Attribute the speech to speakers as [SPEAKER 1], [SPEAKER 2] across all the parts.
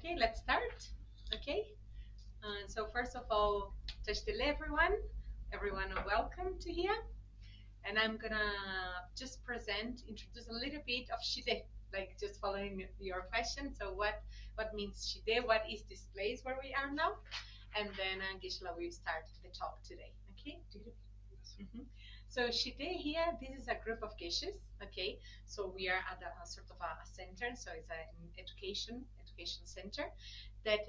[SPEAKER 1] Okay, let's start. Okay. So first of all, Tashdele everyone welcome to here. And I'm gonna just introduce a little bit of Shide, like just following your question. So what means Shide? What is this place where we are now? And then Geshe will start the talk today. Okay. Mm-hmm. So Shide here, this is a group of Geshes. Okay, so we are at a sort of a center. So it's an education center that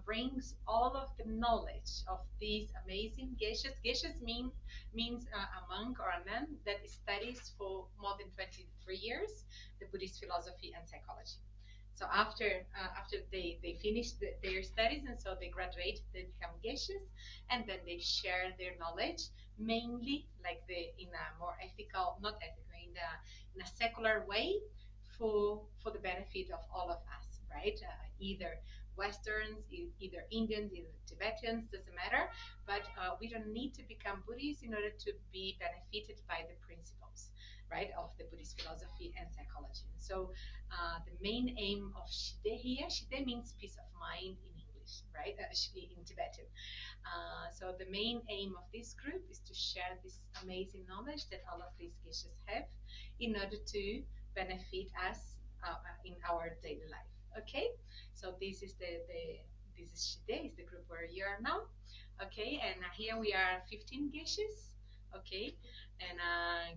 [SPEAKER 1] brings all of the knowledge of these amazing Geshes. Geshes means a monk or a nun that studies for more than 23 years the Buddhist philosophy and psychology. So after they finish their studies, and so they graduate, they become Geshes, and then they share their knowledge mainly like in a more ethical, not ethical, in a secular way for the benefit of all of us, right? Either Westerns, either Indians, either Tibetans, doesn't matter. But we don't need to become Buddhists in order to be benefited by the principles, right, of the Buddhist philosophy and psychology. So the main aim of Shide here, Shide means peace of mind in English, right? In Tibetan. So the main aim of this group is to share this amazing knowledge that all of these Geshes have in order to benefit us in our daily life. Okay, so this is this is Shide, is the group where you are now. Okay, and here we are 15 Geshes. Okay, and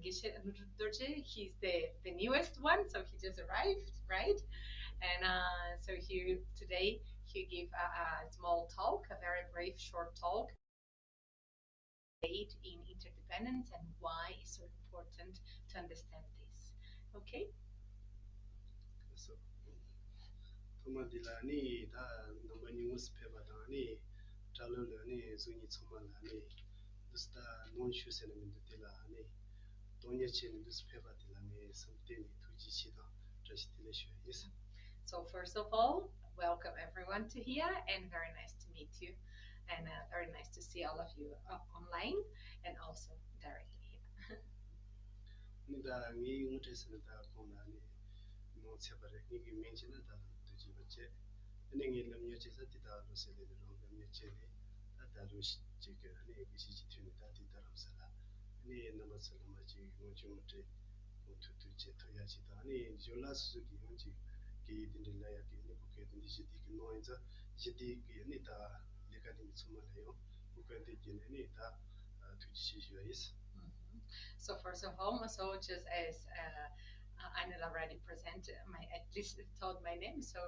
[SPEAKER 1] Geshe Dorjee, he's the newest one, so he just arrived, right? And so here today he gave a small talk, a very brief, short talk in interdependence and why it's so important to understand this. Okay?
[SPEAKER 2] So, Tomadilani, da Nambanis Pevadani, Talulani, Zuni Tomalani, Dusta non shoes and Mindutilani, Donya Chin, this Pevadilani, something to Gichida, just delicious.
[SPEAKER 1] So first of all, welcome everyone to here, and very nice to meet you, and very nice to see all of you online and also directly here.
[SPEAKER 2] Nida, me, Mutis and the Konani, no separate, you mentioned that to Jibache, and then in the Mutis at the Dalus, the Muchele, that Dalus chicken, and a busy tunity Daramsala, and a Namasalamaji, Mojumote, to Chetoyachitani, Jola Suzuki, Honji. Ki dindilaya ki ni buke dindi jiti ki noinza jiti ki ni ta lekani tsumalayo buke dindi ni ta tujishi is.
[SPEAKER 1] So first of all, so just as Anil already presented, at least told my name. So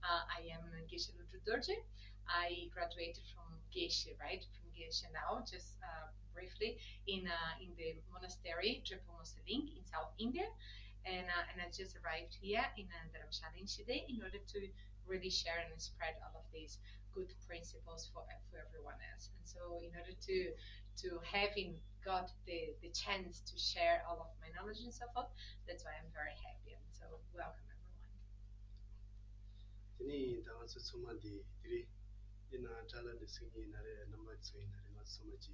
[SPEAKER 1] I am Geshe Dorjee. I graduated from Geshe, right? From Geshe now, just briefly in the monastery Triple Monastery in South India. And I just arrived here in Dharamshala in Shide in order to really share and spread all of these good principles for everyone else. And so in order to having got the chance to share all of my knowledge and so forth, that's why I'm very happy. And so welcome everyone.
[SPEAKER 2] Tini dawansu tsumadi diri ina chala de singi nare number tsui nare ma tsumaji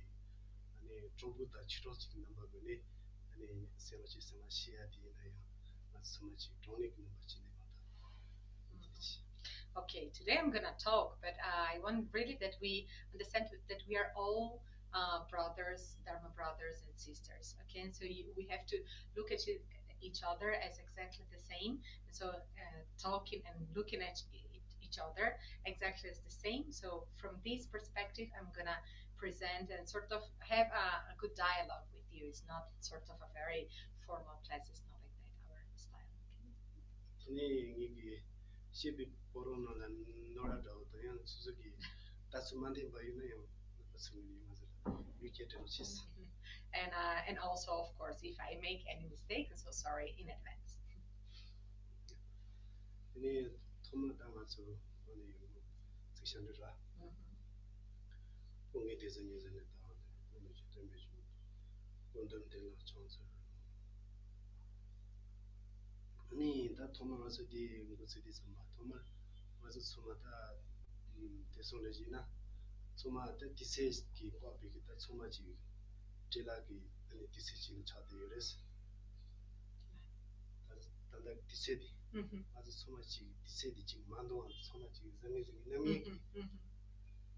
[SPEAKER 2] ane chobu da chiro chiki number gune ane semachi sema shia di na ya ma tsumaji tonic number chine
[SPEAKER 1] Okay, today I'm gonna talk, but I want really that we understand that we are all brothers, Dharma brothers and sisters. Okay, and so we have to look at each other as exactly the same. And so talking and looking at each other exactly as the same. So from this perspective, I'm gonna present and sort of have a good dialogue with you. It's not sort of a very formal class. It's not like that, our style.
[SPEAKER 2] Okay? Shibi Porono and Norada, the young Suzuki, that's Monday by you know,
[SPEAKER 1] and also, of course, if I make any mistake, I'm so sorry in advance.
[SPEAKER 2] Any Tomatamasu on the section. Only there's a news in the town, London Taylor Johnson. Ni that Thomas di City Samba, Thomas was a Somata Tessolagina, Soma that disease keep up because that's so much Tilaki and the decision chat the rest. That's the city.
[SPEAKER 1] Mhm.
[SPEAKER 2] 아주 소마치 디세디 지금 만동안 소마치 zamezi
[SPEAKER 1] Mhm.
[SPEAKER 2] 남이
[SPEAKER 1] Mhm.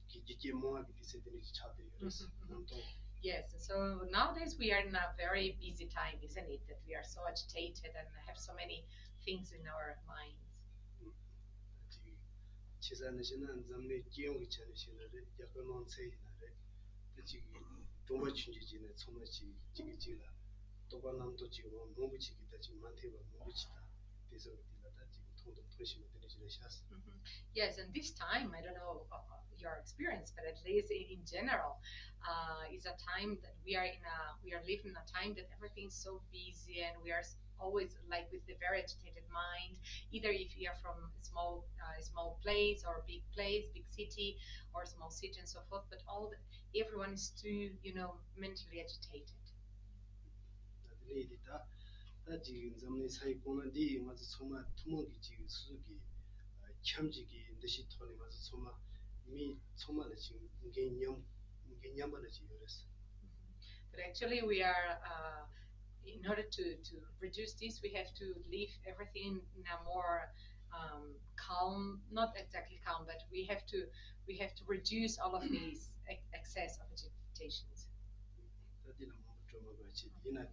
[SPEAKER 2] 기기게 모아기 디세디니 차대 그래서 남동
[SPEAKER 1] Yes, so nowadays we are in a very busy time, isn't it? That we are so agitated and have so many things in our minds.
[SPEAKER 2] 지금 치사는 신은 zamne 기용이 차는 신을 약간 논세이나래 지금 동바 춘지지네 소마치 지기지라 또바남도 지금 몸부치기다 지금 만테바 몸부치다 대서 디가다 지금 통도 토시면 되는 샤스
[SPEAKER 1] Mhm. Yes, and this time, I don't know your experience, but at least in general, is a time that we are living in a time that everything is so busy and we are always like with the very agitated mind. Either if you are from a small place or big place, big city or small city and so forth, but everyone is too mentally agitated.
[SPEAKER 2] 나들이다 다 지금 zamne 사이 공원디 맞아 소마 투몽기 지금 수수기 참지기 ndesi 토니 맞아 소마 미 소마는 지금 이게 냠바는 지금 그랬어
[SPEAKER 1] But actually, we are in order to reduce this, we have to leave everything in a more calm, not exactly calm, but we have to reduce all of these excess of agitations.
[SPEAKER 2] 다디는 뭐 좀 같이 이나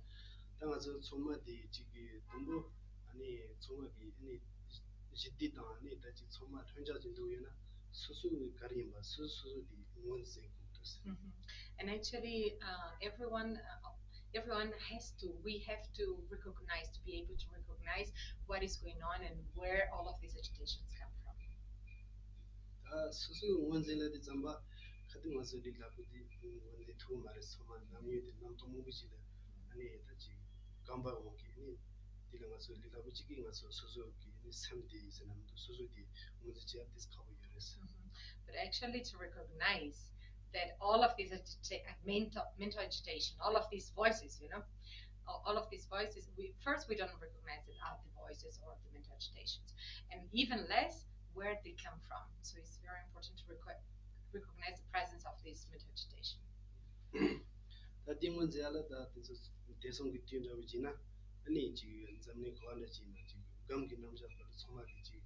[SPEAKER 2] 당아서 소마디 지기 동부 아니 소마기 아니 지디다 아니 다지 소마 현자진도 요나 수수 가리마 수수디 원세 공도스
[SPEAKER 1] Mhm. And actually, everyone we have to recognize, to be able to recognize what is going on and where all of these agitations come from.
[SPEAKER 2] 다 수수 원세라디 잠바 같은 와서디 라부디 원세 투 말에 소마 남유디 남도 무비지다 아니 다지 감바 오기니 디가 와서 리라부지기 와서 수수기 니 삼디 이제남도 수수디 원세 제압 디스카버 요레스
[SPEAKER 1] But actually, to recognize that all of these mental agitation, all of these voices, all of these voices, we don't recognize it are the voices or the mental agitations, and even less where they come from. So it's very important to recognize the presence of this mental agitation.
[SPEAKER 2] 다디문 제알다 대성기 뛰어나오지나 아니 지금 zamne 거하나 지나 지금 감기 남자들 소마기 지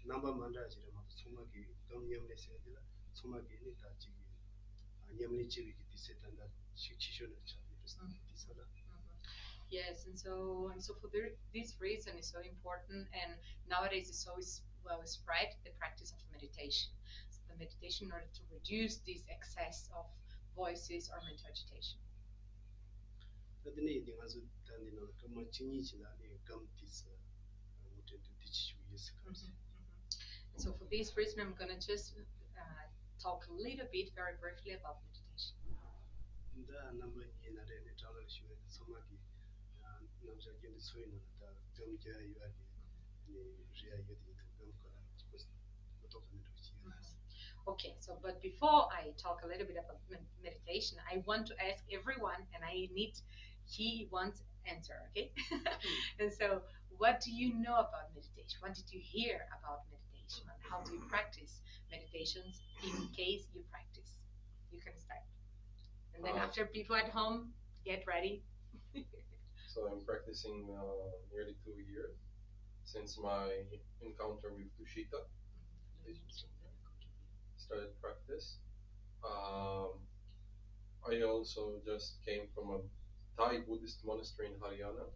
[SPEAKER 2] 남바 만다지라 막 소마기 감염내 세들라 소마기니 다 지금 냠니 지기 디세단다 식치셔는 참 디사다
[SPEAKER 1] Yes, and so for this reason is so important, and nowadays is so well spread the practice of meditation. So the meditation in order to reduce this excess of voices or mental agitation.
[SPEAKER 2] 다디네 이딩아서 단디노 그뭐 칭이지라니 감디스 모든 디치슈 예스카스
[SPEAKER 1] So for this reason, I'm going to just talk a little bit, very briefly, about meditation.
[SPEAKER 2] 다 남바 이나레 네탈을 쉬에 소마기 남자견의 소인은 다 점자 유아기 네 리아 유디 감거라 지고스 고토카네 루치야스
[SPEAKER 1] Okay, so but before I talk a little bit about meditation, I want to ask everyone, and he wants answer, okay? And so, what do you know about meditation? What did you hear about meditation? And how do you practice meditations in case you practice? You can start. And then after people at home, get ready.
[SPEAKER 3] So I'm practicing nearly 2 years since my encounter with Tushita. Started practice. I also just came from a Thai Buddhist monastery in Haryana,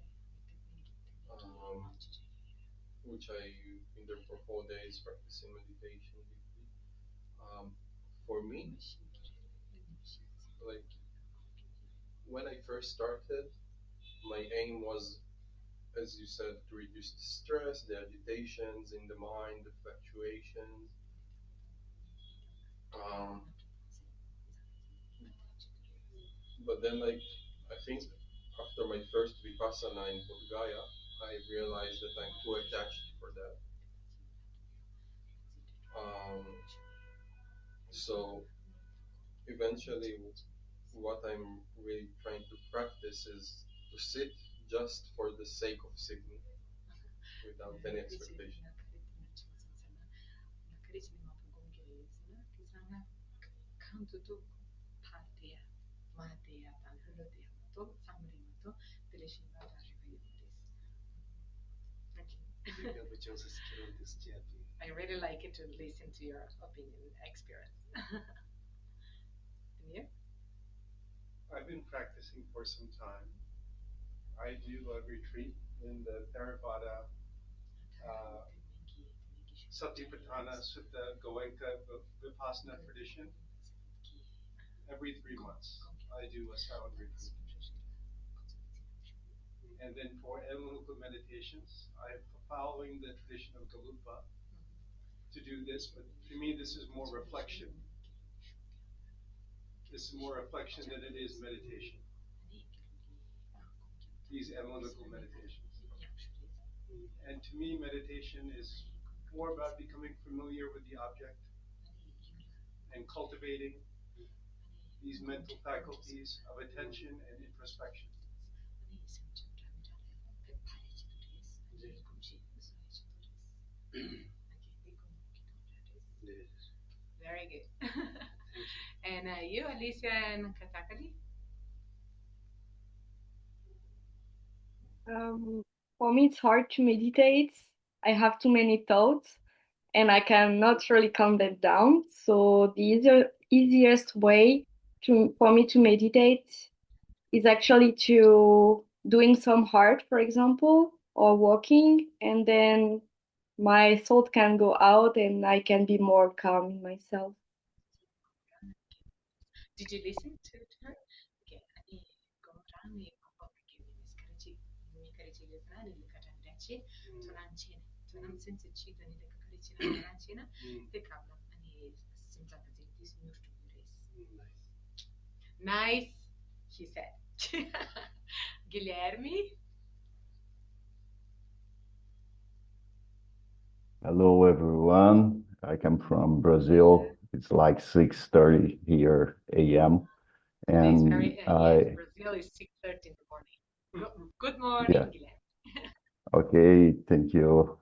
[SPEAKER 3] which I've been there for 4 days practicing meditation deeply. For me, like when I first started, my aim was, as you said, to reduce the stress, the agitations in the mind, the fluctuations. But then, like, I think after my first vipassana in Bodh Gaya, I realized that I'm too attached for that. So eventually, what I'm really trying to practice is to sit just for the sake of sitting, without any expectation.
[SPEAKER 1] I really like it to listen to your opinion, experience. And you?
[SPEAKER 2] I've been practicing for some time. I do a retreat in the Theravada Satipatthana Sutta Goenka Vipassana tradition. Every 3 months, I do a silent retreat. And then for analytical meditations, I'm following the tradition of Gelugpa to do this, but to me, this is more reflection. This is more reflection than it is meditation. These analytical meditations. And to me, meditation is more about becoming familiar with the object and cultivating these mental faculties of attention and introspection.
[SPEAKER 1] Very good. And you, Alicia and Katakali?
[SPEAKER 4] For me, it's hard to meditate. I have too many thoughts and I cannot really calm them down. So the easiest way for me to meditate is actually to doing some art, for example, or walking, and then my thought can go out and I can be more calm in myself.
[SPEAKER 1] Did you listen to her? Nice, he said. Guilherme?
[SPEAKER 5] Hello, everyone. I come from Brazil. It's like 6:30 here a.m. And
[SPEAKER 1] Brazil is 6:30 in the morning. Good morning,
[SPEAKER 5] yeah.
[SPEAKER 1] Guilherme.
[SPEAKER 5] Okay, thank you,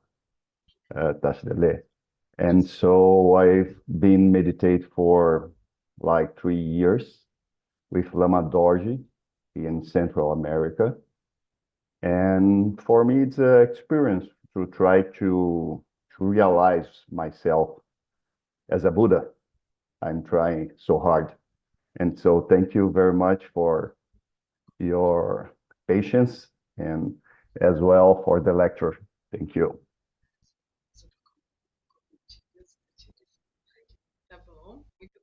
[SPEAKER 5] Tashdele. And so I've been meditate for like 3 years with Lama Dorjee in Central America. And for me, it's an experience to try to realize myself as a Buddha. I'm trying so hard. And so thank you very much for your patience and as well for the lecture. Thank you.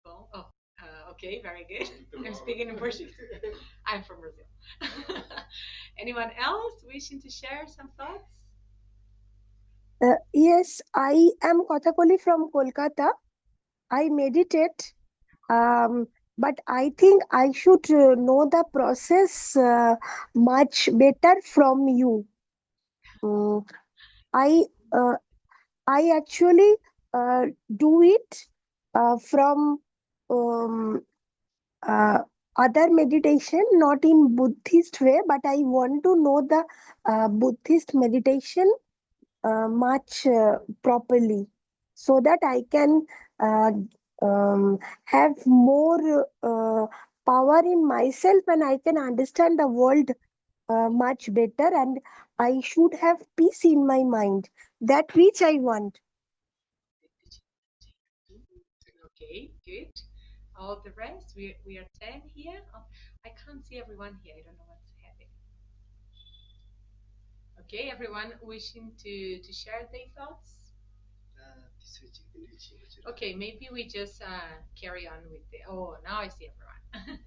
[SPEAKER 1] Oh, okay, very good. I'm speaking in Portuguese. I'm from Brazil. Anyone else wishing to share some thoughts?
[SPEAKER 6] Yes, I am Kathakali from Kolkata. I meditate, but I think I should know the process much better from you. I actually do it from um, uh, other meditation, not in Buddhist way, but I want to know the Buddhist meditation much properly so that I can uh, have more power in myself and I can understand the world much better, and I should have peace in my mind, that which I want.
[SPEAKER 1] Okay, good. All the rest, we are 10 here. Oh, I can't see everyone here. I don't know what's happening. Okay, everyone wishing to share their thoughts? Okay, maybe we just carry on with the. Oh, now I see everyone.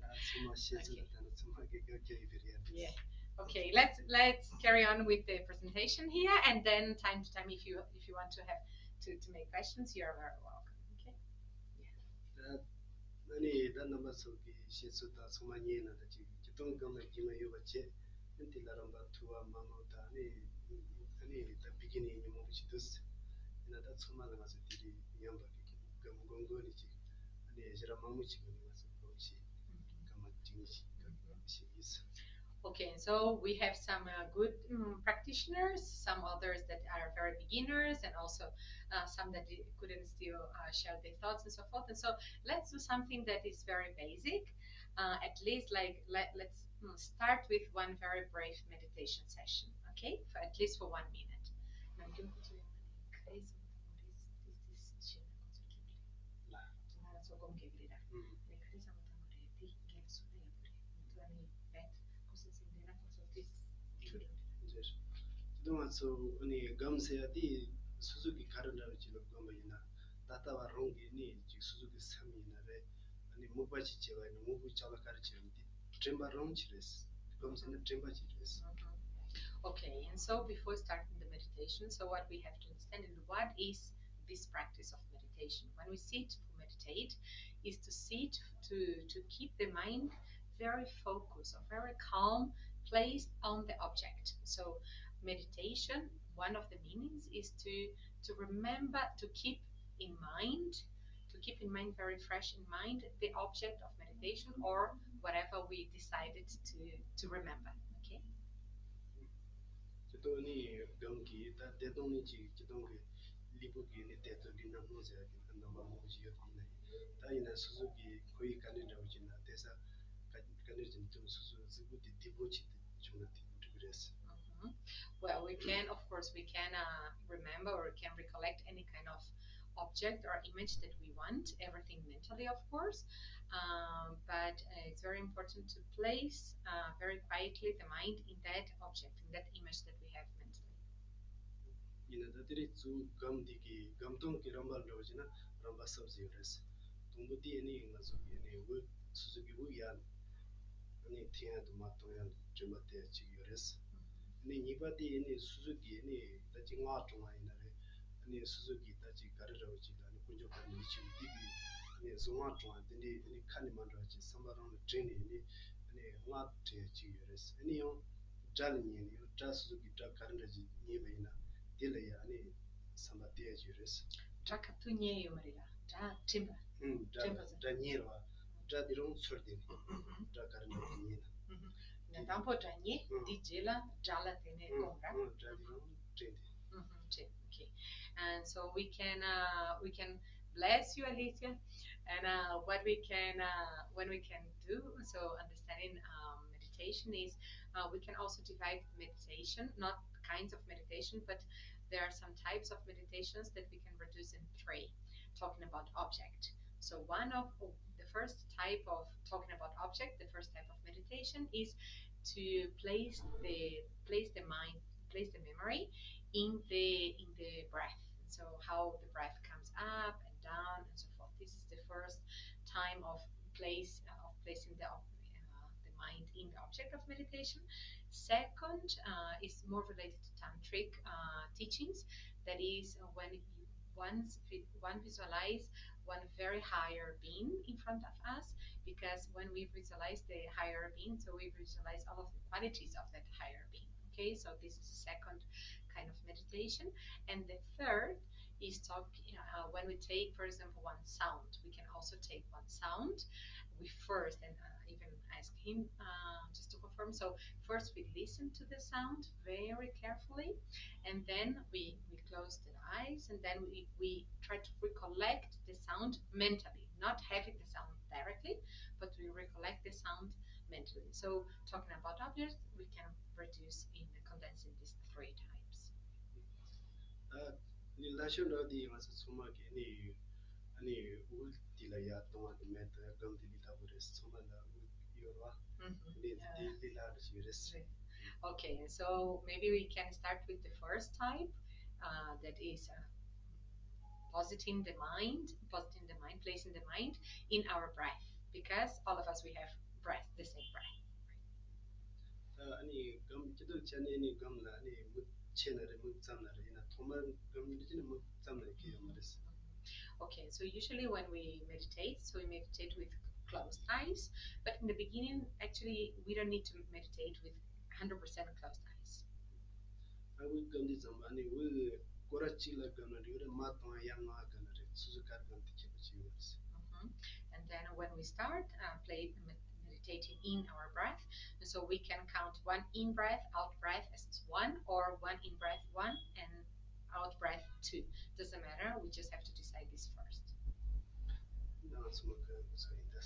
[SPEAKER 1] Yeah. Okay, let's carry on with the presentation here, and then time to time, if you want to have to make questions, you are very welcome. Okay. Yeah.
[SPEAKER 2] 아니 단나마 속이 시수다 소마니나 다지 기동 gamma 기마요 바체 엔티 라람바 투와 마모다 아니 다 비기니 뭐 시도스 나다 소마나 가서 들이 냠바 gamgongon이지 아니 에즈라 마무치 가서 보시 gamma 징시 시스.
[SPEAKER 1] Okay, so we have some good practitioners, some others that are very beginners, and also some that couldn't still share their thoughts and so forth. And so let's do something that is very basic. At least let's start with one very brief meditation session, okay? At least for 1 minute.
[SPEAKER 2] 그동안 아니 감세야디 수수기 가르라고 지금 거면이나 다타와 롱기니 지 수수기 삼이나래 아니 무바지 제와는 무부 잡아 가르치는 트렘바 롱치레스 감세는 트렘바치레스.
[SPEAKER 1] Okay, and so before starting the meditation, so what we have to understand is what is this practice of meditation. When we sit to meditate, is to sit to keep the mind very focused or very calm, placed on the object. So meditation, one of the meanings is to remember to keep in mind, very fresh in mind, the object of meditation or whatever we decided to remember. Okay.
[SPEAKER 2] 저도니 경기 다 대동이지 기동기 리부기니 대도리나 모자기 한다마 모지였네. 다이나 수수기 거의 가는다고 지나 대사 가는 좀 수수 지부디 디보치 중요한 그랬어.
[SPEAKER 1] Well, we can, of course, remember or can recollect any kind of object or image that we want, everything mentally, of course. But it's very important to place very quietly the mind in that object, in that image that we have mentally.
[SPEAKER 2] 이나들이 주 감디기 감동기 람발로지나 람바 서브지레스. 동부디 아니 가서기 아니 우 수수기 우야 아니 티야도 마토야 좀한테 지요레스. 아니 니바디 아니 수수기 아니 다지 마토마이나레 아니 수수기 다지 가르라오지 아니 군조가 미치고 디기 아니 소마토아 딘디 아니 칸이만라지 삼바랑 트레이닝이 아니 마트에 지요레스. 아니요 잘니니 자수기 자 가르라지 니베이나 딜레야 아니 삼바티에 지요레스.
[SPEAKER 1] Trakatuñeyo Marila, tra timba.
[SPEAKER 2] 자 니르와 자 디롱 sordi 자 가르라지 니나.
[SPEAKER 1] Tampo tranye, digela, jala tene gonga. Okay. And so we can bless you, Alicia, and what we can do. So understanding meditation is we can also divide meditation, not kinds of meditation, but there are some types of meditations that we can reduce in three. Talking about object. So the first type of talking about object, the first type of meditation is to place the memory in the breath. So how the breath comes up and down and so forth. This is the first time of placing the mind in the object of meditation. Second is more related to tantric teachings. That is when one visualize one very higher being in front of us, because when we visualize the higher being, so we visualize all of the qualities of that higher being. Okay, so this is the second kind of meditation. And the third is when we take, for example, one sound. We can also take one sound. We first, and even ask him just to confirm. So first we listen to the sound very carefully, and then we close the eyes, and then we try to recollect the sound mentally, not having the sound directly, but we recollect the sound mentally. So talking about objects, we can reduce in condensing these three types.
[SPEAKER 2] 릴라션어디 와서 소마게 아니 울딜라야 동안 메타 감딜이다 버레스 소마나 요와 릴라르시레스.
[SPEAKER 1] Okay, so maybe we can start with the first type, that is placing the mind, placing the mind in our breath, because all of us we have breath, the same breath.
[SPEAKER 2] 아니 감지도 전에니 감나 아니 무체나레 무잠나레나 토만 감지는 무잠나 이렇게 말했어.
[SPEAKER 1] Okay, so usually when we meditate, so we meditate with closed eyes, but in the beginning, actually, we don't need to meditate with 100% closed eyes.
[SPEAKER 2] 아니 감지 잠아니 우 고라치라 감나리를 마토야 양마 감나레 수수카 감지 치부치우스.
[SPEAKER 1] And then when we start meditating in our breath, and so we can count one in breath, out breath as one, or one in breath one and out breath two. Doesn't matter. We just have to decide this first.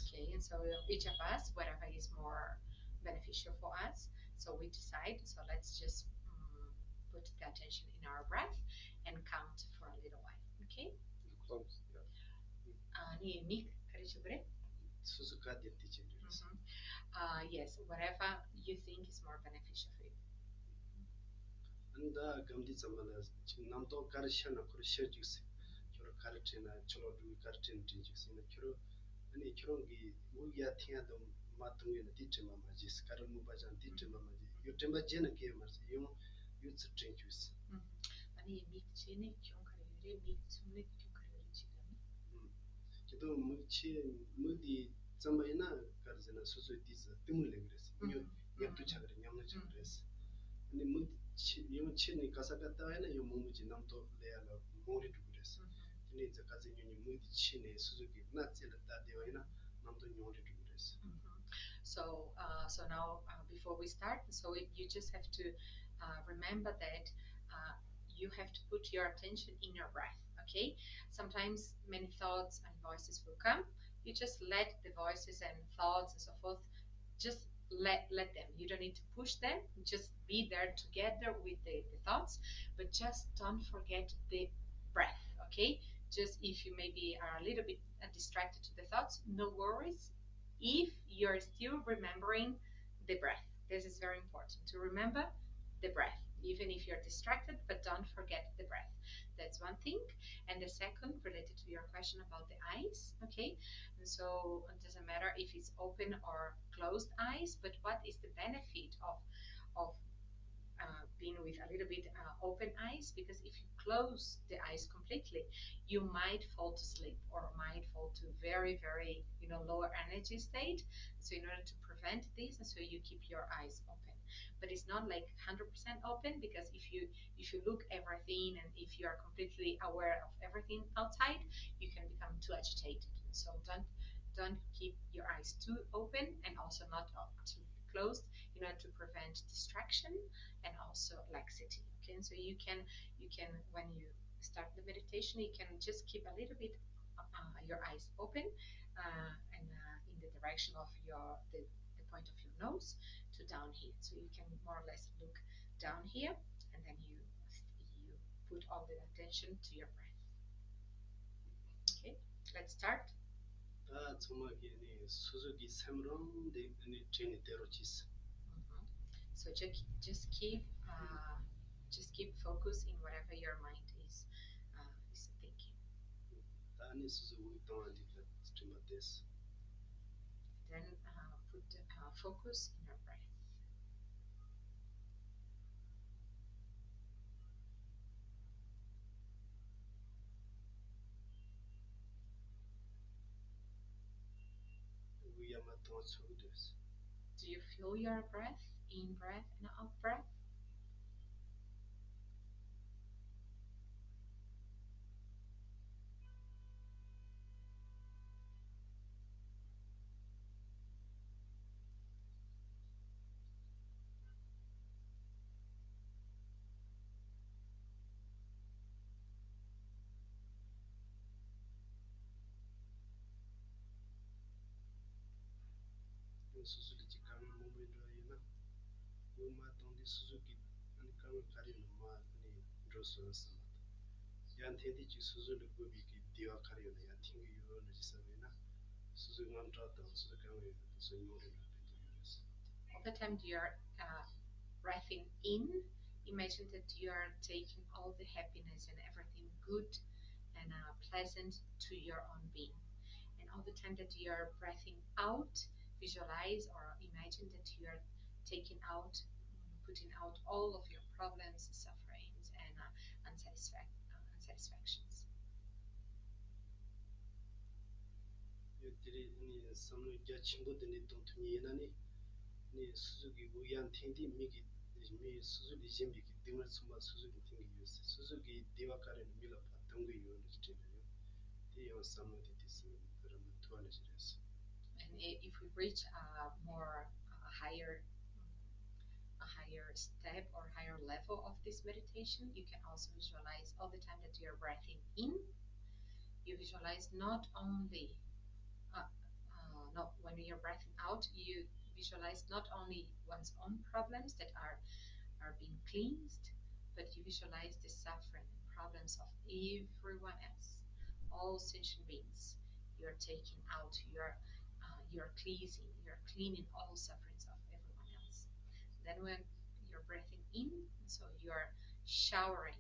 [SPEAKER 1] Okay, and so each of us, whatever is more beneficial for us, so we decide. So let's just put the attention in our breath and count for a little while. Okay.
[SPEAKER 3] Close.
[SPEAKER 1] Yes, whatever you think is more beneficial for you.
[SPEAKER 2] and the Gamdi Samala, Namto Karishana, Kurishajus, Choro Karatina, Cholo do Karatin Jinjus in the Churo, and a Churongi, Muyatia, the Matu in the Titima Magis, Karamubajan Titima Magi, you Timba Jena gamers, you use the Jinjus.
[SPEAKER 1] 아니 믹치네 경카리레 믹츠네 경카리레 지금
[SPEAKER 2] Kido Muchi, Mudi, Sambaina, Karzana, Societies, Timulegres, you have to chagrin, Yamachagres. And the Muchi, you chini Kasakata, and you Mumuji Namto, they are more to this. You need the cousin you Mudi Chine, Suzuki, not till that they were Namto Yori to this.
[SPEAKER 1] So so now before we start, so you just have to remember that you have to put your attention in your breath. Okay, sometimes many thoughts and voices will come. You just let the voices and thoughts and so forth, just let them. You don't need to push them, just be there together with the thoughts, but just don't forget the breath. Okay, just if you maybe are a little bit distracted to the thoughts, no worries if you're still remembering the breath. This is very important to remember the breath, even if you're distracted, but don't forget the breath. That's one thing. And the second, related to your question about the eyes, okay? And so it doesn't matter if it's open or closed eyes, but what is the benefit of being with a little bit open eyes? Because if you close the eyes completely, you might fall to sleep or might fall to very, very, lower energy state. So in order to prevent this, and so you keep your eyes open. But it's not like 100% open, because if you look everything and if you are completely aware of everything outside, you can become too agitated. So don't keep your eyes too open and also not too closed, in order to prevent distraction and also laxity. Okay, and so you can when you start the meditation, you can just keep a little bit your eyes open and in the direction of the point of your nose to down here. So you can more or less look down here, and then you put all the attention to your breath. Okay, let's start.
[SPEAKER 2] Suzuki Samron, the Trini Derochis.
[SPEAKER 1] So just keep focus in whatever your mind is thinking. Then put focus in your breath. Do you feel your breath, in breath and out breath?
[SPEAKER 2] Suzuki Kama Mumindra, Uma Tondi Suzuki and Kama Karima Drosos. Yantedi Suzuki Gubiki, Dio Karina, Yanting you on the Savina, Suzuki Mantrata, Suzuki, so you would
[SPEAKER 1] All the time you're breathing in, imagine that you are taking all the happiness and everything good and pleasant to your own being. And all the time that you are breathing out, visualize or imagine that you are taking out, putting out all of your problems, sufferings, and unsatisfactions.
[SPEAKER 2] Some judgment in it to me, Suzuki, we are thinking, make it. Me Suzuki Jimmy, Dimmer Suma Suzuki thing use Suzuki Divakar and Mila Patungu University. They are some of this Ramatuanis.
[SPEAKER 1] And if we reach a higher step or higher level of this meditation, you can also visualize all the time that you're breathing in. You visualize not only when you're breathing out, you visualize not only one's own problems that are being cleansed, but you visualize the suffering and problems of everyone else, all sentient beings. You're taking out, you're cleansing, you're cleaning all sufferings of everyone else. Then when you're breathing in. So you're showering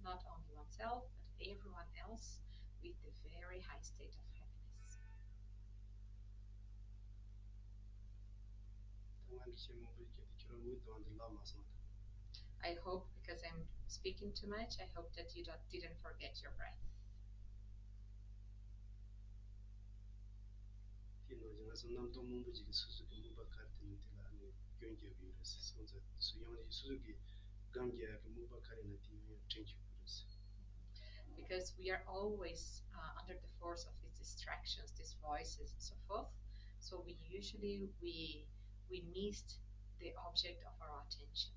[SPEAKER 1] not only oneself but everyone else with the very high state of happiness. I hope, because I'm speaking too much, I hope that you didn't forget your breath. Because we are always under the force of these distractions, these voices, and so forth. So we usually we missed the object of our attention.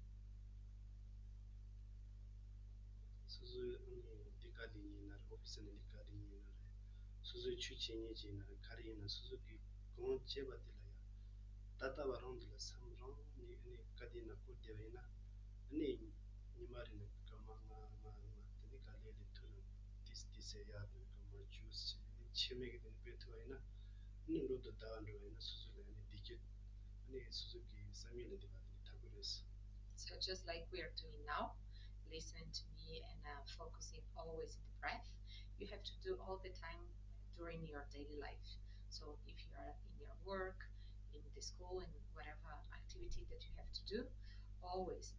[SPEAKER 1] So just like we are doing now, listening to me and focusing always in the breath, you have to do all the time during your daily life. So if you are in your work, in the school, and whatever activity that you have to do, always,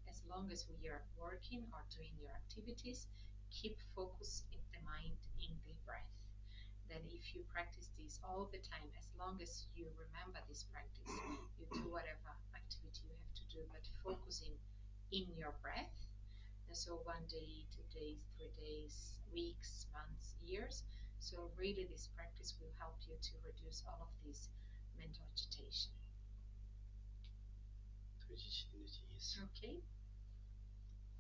[SPEAKER 1] as long as we are working or doing your activities, keep focus in the mind in the breath. Then if you practice this all the time, as long as you remember this practice, you do whatever activity you have to do, but focusing in your breath. And so 1 day, 2 days, 3 days, weeks, months, years. So really this practice will help you to reduce all of this mental agitation. Okay.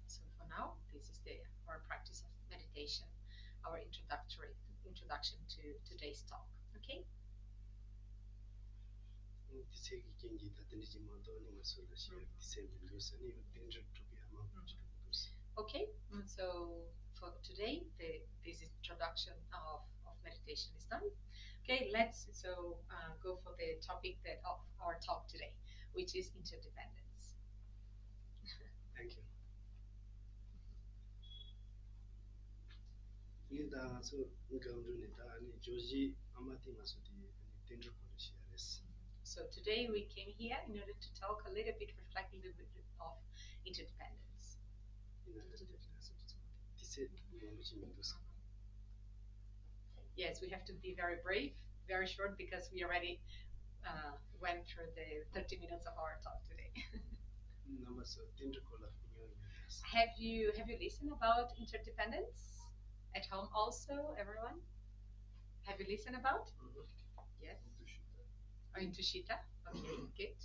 [SPEAKER 1] So for now, this is our practice of meditation, our introduction to today's talk. Okay. Okay, so for today, this introduction of meditation is done. Okay, let's go for the topic of our talk today, which is interdependence.
[SPEAKER 2] Thank you.
[SPEAKER 1] So today we came here in order to talk a little bit, reflect a little bit of interdependence. Yes, we have to be very brave, very short, because we already went through the 30 minutes of our talk today. Have you listened about interdependence at home also, everyone? Have you listened about? Yes. Or in Tushita? Okay, good.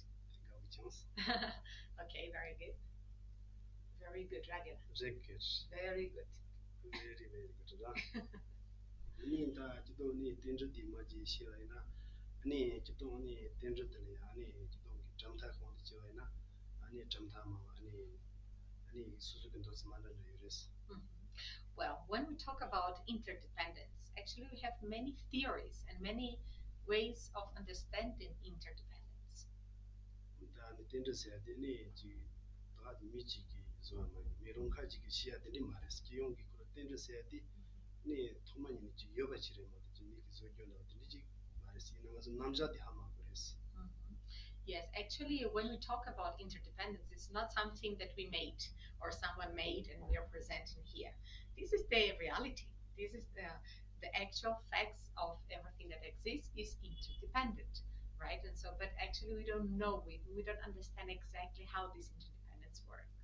[SPEAKER 1] Okay, very good. Very good, Ragil. Very good.
[SPEAKER 2] Very, very good.
[SPEAKER 1] Well, when we talk about interdependence, actually we have many theories and many ways of understanding interdependence. Yes, actually, when we talk about interdependence, it's not something that we made or someone made and we are presenting here. This is the reality. This is the actual facts of everything that exists is interdependent, right? And so, but actually, we don't know. We don't understand exactly how this interdependence works.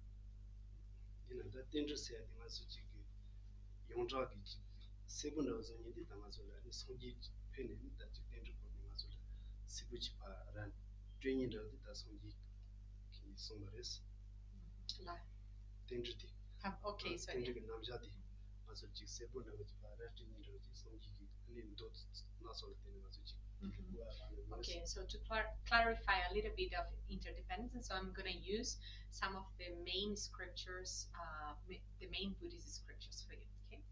[SPEAKER 1] Okay, so okay, so to clarify a little bit of interdependence, so I'm going to use some of the main scriptures, the main Buddhist scriptures for you. Okay.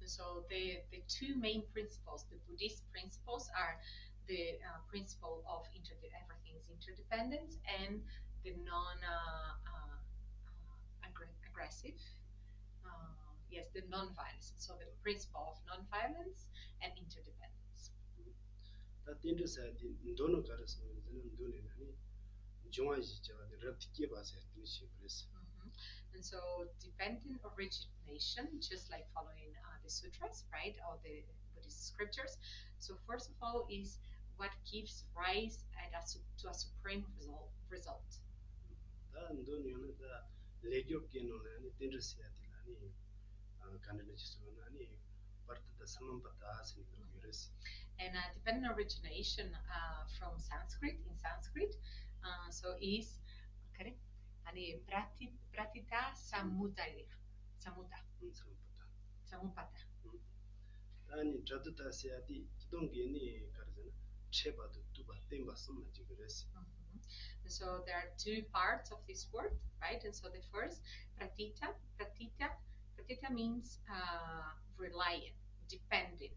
[SPEAKER 1] So the two main principles, the Buddhist principles, are the principle of everything is interdependence, and the non-aggressive. Yes, the non-violence. So the principle of non-violence and interdependence.
[SPEAKER 2] 다 딘드사디 인도노 가르스는 인도네 아니 중앙지 저가 럽티게 봐서 뜻이 그랬어.
[SPEAKER 1] And so dependent origination, just like following the sutras, right, or the Buddhist scriptures. So first of all is what gives rise to a supreme result.
[SPEAKER 2] 다 인도네는 다 레교께는 아니 딘드사디 아니 간다지스는 아니 파르트다 사만바다 하시는 그랬어.
[SPEAKER 1] And dependent origination from Sanskrit, in Sanskrit, so is okay. 아니 pratita samudaya samupata.
[SPEAKER 2] 아니 저도다 세야디 기동계니 가르잖아 체바도 두바 템바 섬나지 그랬어.
[SPEAKER 1] So there are two parts of this word, right? And so the first pratita means relying, depending,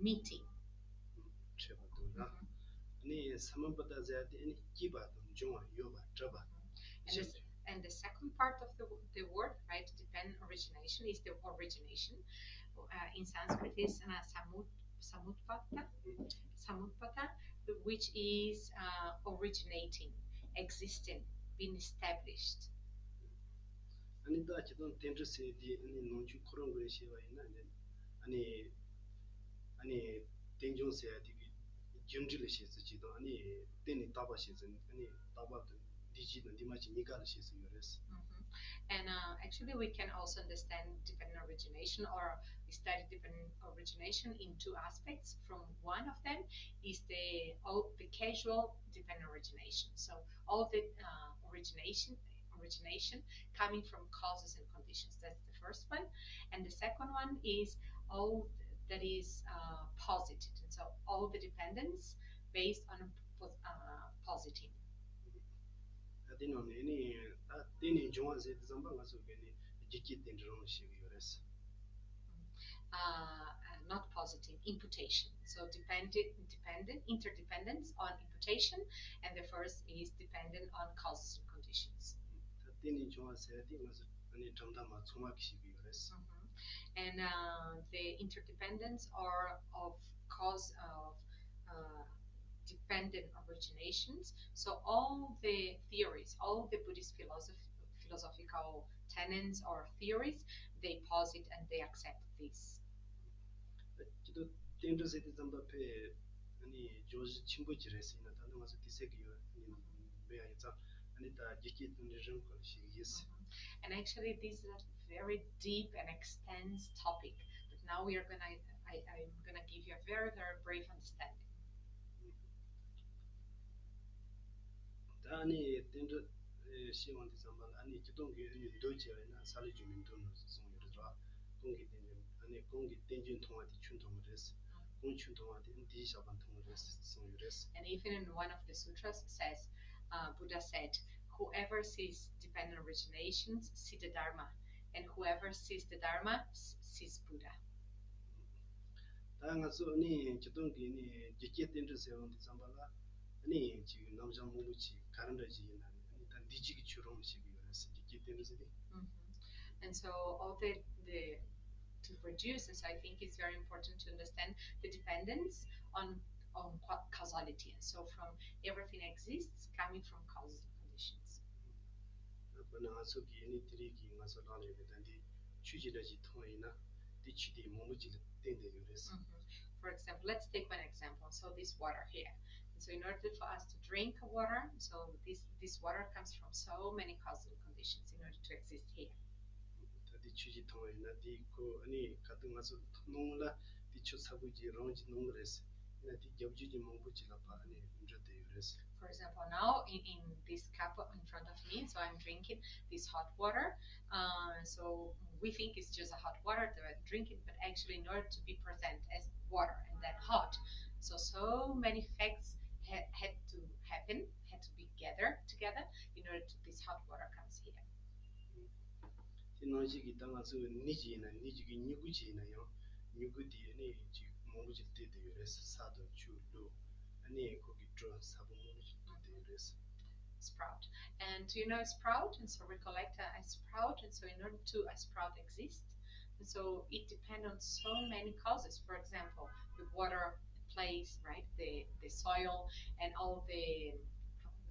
[SPEAKER 1] meeting.
[SPEAKER 2] 체바도나 아니 사만바다 자야디 아니 기바도 종아 요바 저바.
[SPEAKER 1] And the second part of the word, right, dependent origination is the origination. In Sanskrit is samutpata, which is originating, existing, being established.
[SPEAKER 2] 아니 다 지금 덴트세디 아니 농주 그런 거 시와이나 아니 덴종세디 경질의 시스지도 아니 덴이 따바시즈 아니 따바도 디지는 디마치 니가를 시스 요레스.
[SPEAKER 1] And actually, we can also understand dependent origination, or we study dependent origination in two aspects. From one of them is the casual dependent origination. So all the origination coming from causes and conditions. That's the first one. And the second one is all that is posited. And so all the dependence based on positing. Not positive, imputation. So interdependence on imputation, and the first is dependent on causes and conditions. And the interdependence are of cause of dependent originations. So all the theories, all the Buddhist philosophical tenets or theories, they posit and they accept this. And actually, this is a very deep and extensive topic. But now I'm gonna give you a very, very brief understanding.
[SPEAKER 2] 아니 덴드 시원디 잠발 아니 기동계 도지에나 살이 주민 돈을 송이르라 공기 덴진 아니 공기 덴진 통화디 춘통을레스 공춘 통화디 디샤반 통을레스 송이르레스.
[SPEAKER 1] And even in one of the sutras says, Buddha said, whoever sees dependent originations see the Dharma, and whoever sees the Dharma sees Buddha.
[SPEAKER 2] 당가서 아니 기동계니 지키 덴드 세원디 잠발라 아니 지금 남자 몸무치 가는다지나 일단 디지기 주름식이 그래서 디기 때문에.
[SPEAKER 1] And so all the to reduce this, I think it's very important to understand the dependence on causality. And so from everything exists coming from causes and conditions.
[SPEAKER 2] 나서 기니 드리기 나서 나를 되는데 취지다지 통이나 디치디 몸무치 된데 그래서.
[SPEAKER 1] For example, let's take one example. So this water here. So in order for us to drink water, so this water comes from so many causal conditions in order to exist here. For example, now in this cup in front of me, so I'm drinking this hot water. So we think it's just a hot water that I'm drinking, but actually in order to be present as water and that hot, so many facts had to happen, had to be gathered together in order to this hot water comes here.
[SPEAKER 2] 몸부지 되어서 사도 주로 아니 거기 좀 사본 몸부지 되어서
[SPEAKER 1] sprout. And do you know a sprout? And so recollect a sprout. And so in order to a sprout exist, and so it depends on so many causes. For example, the water, the place, right? The soil and all the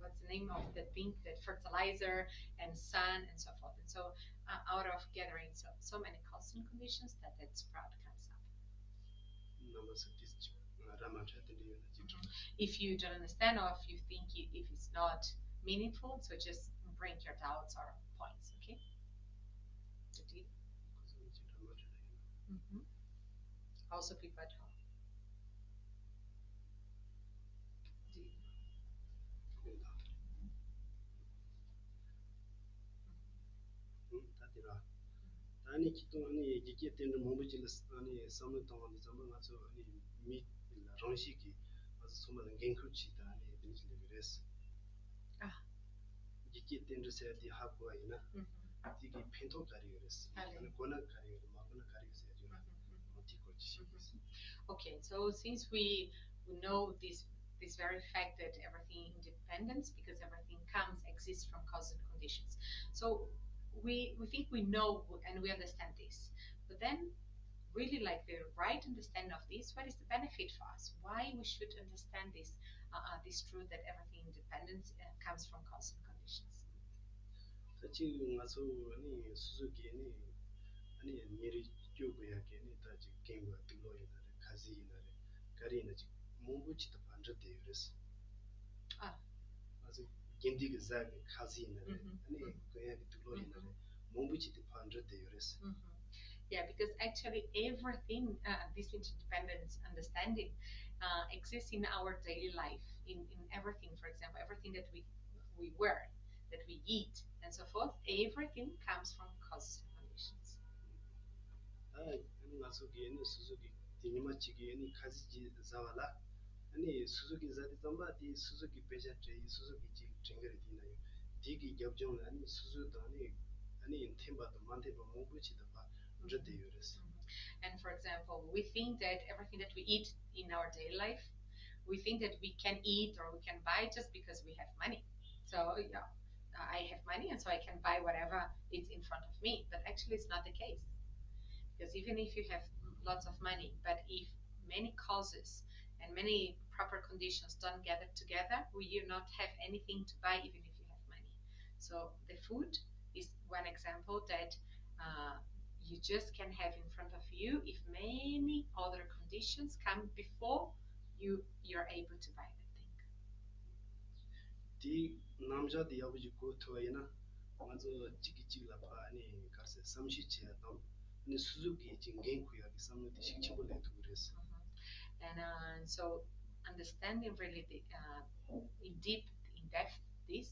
[SPEAKER 1] what's the name of the thing, that fertilizer and sun and so forth. And so out of gathering so many causes and conditions that sprout comes up. If you don't understand or if you think if it's not meaningful, so just bring your doubts or points, okay? Also people at home.
[SPEAKER 2] 아니 기도 아니 이게 때는 몸부지를 아니 섬을 동안 전부 가서 아니 미 런시기 아주 소문은 갱크치다 아니 되지 그랬어. 이게 때는 세디 하고 아이나 이게 펜토 가리 그랬어. 아니 고나 가리 마고나 가리 세디나 어디고지.
[SPEAKER 1] Okay, so since we know this very fact that everything independence because everything exists from causes and conditions. So we think we know and we understand this, but then really like the right understanding of this, what is the benefit for us? Why we should understand this this truth that everything independence comes from causes and conditions.
[SPEAKER 2] 지금 가서 아니 수수기니 아니 미리 쪼고야게니 다지 갱과 들로이나 가지이나 가리나 지 몸부치도 반저대 그랬어. 아주 겐디가 자기 가지이나 아니 그냥 들로이나 몸부치도 반저대 그랬어.
[SPEAKER 1] Yeah, because actually everything, this interdependence understanding exists in our daily life, in everything. For example, everything that we wear, that we eat, and so forth, everything comes from causes and conditions.
[SPEAKER 2] 아니 가서기에는 수수기 디니마치기에는 가지지 자와라 아니 수수기 자디 담바디 수수기 베제트 수수기 지 쟁거리 디나요 디기 겹정 아니 수수도 아니 템바도 만테바 몸부치도 봐
[SPEAKER 1] And for example, we think that everything that we eat in our daily life, we think that we can eat or we can buy just because we have money. So yeah, I have money and so I can buy whatever is in front of me. But actually it's not the case. Because even if you have lots of money, but if many causes and many proper conditions don't gather together, we do not have anything to buy even if you have money. So the food is one example that you just can have in front of you if many other conditions come before you're able to buy that thing.
[SPEAKER 2] 디 남자디 아버지 고토이나 먼저 지기지라 바니 가서 삼시치야 아니 수수기 진갱쿠야기 삼는데 식치볼래 그랬어.
[SPEAKER 1] And so understanding really in depth this,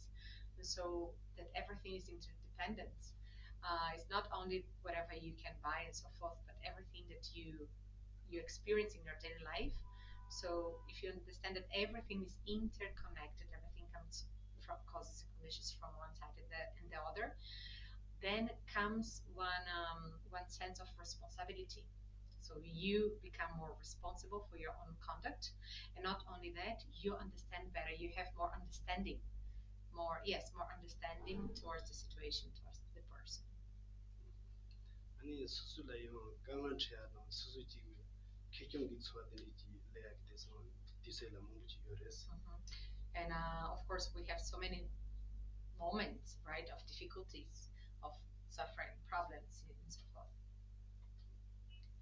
[SPEAKER 1] so that everything is interdependent. It's not only whatever you can buy and so forth, but everything that you experience in your daily life. So if you understand that everything is interconnected, everything comes from causes and conditions from one side and the other, then comes one sense of responsibility. So you become more responsible for your own conduct, and not only that, you understand better. You have more understanding, more understanding towards the situation, towards the person.
[SPEAKER 2] 아니 수술라요 강한체야는 수수지 개경기 초아들이지 레야기 돼서 디셀라 몸부지 요레스.
[SPEAKER 1] And of course we have so many moments, right, of difficulties, of suffering, problems, and so forth.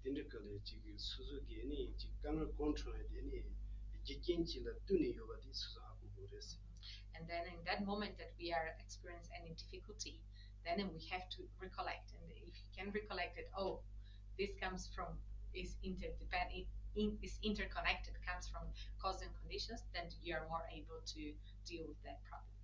[SPEAKER 2] 딘데컬레 지금 수수기니 직강을 컨트롤해야 되니 지진치라 뚜니 요바디 수수하고 그랬어.
[SPEAKER 1] And then in that moment that we are experiencing any difficulty, then we have to recollect. And if you can recollect it, oh, this comes from is interdependent, is interconnected, comes from causes and conditions, then you are more able to deal with that problem.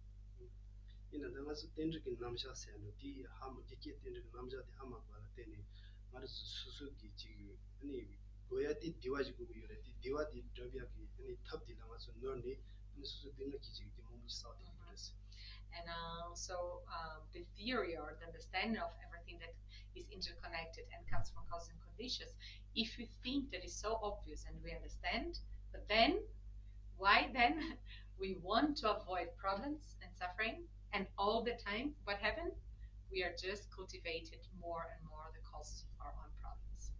[SPEAKER 2] 이나 나가서 딘데기 남샤세는 디 하모 지게 딘데기 남자디 하마 바라 때니 말스 수수기 지금 아니 고야디 디와지고 요레디 디와디 드비아기 아니 탑디 나가서 너니 수수 딘데 기지기 몸이 싸우디 그랬어.
[SPEAKER 1] And so the theory or the understanding of everything that is interconnected and comes from causes and conditions. If we think that is so obvious and we understand, but then why then we want to avoid problems and suffering, and all the time what happened? We are just cultivated more and more the causes of our own problems.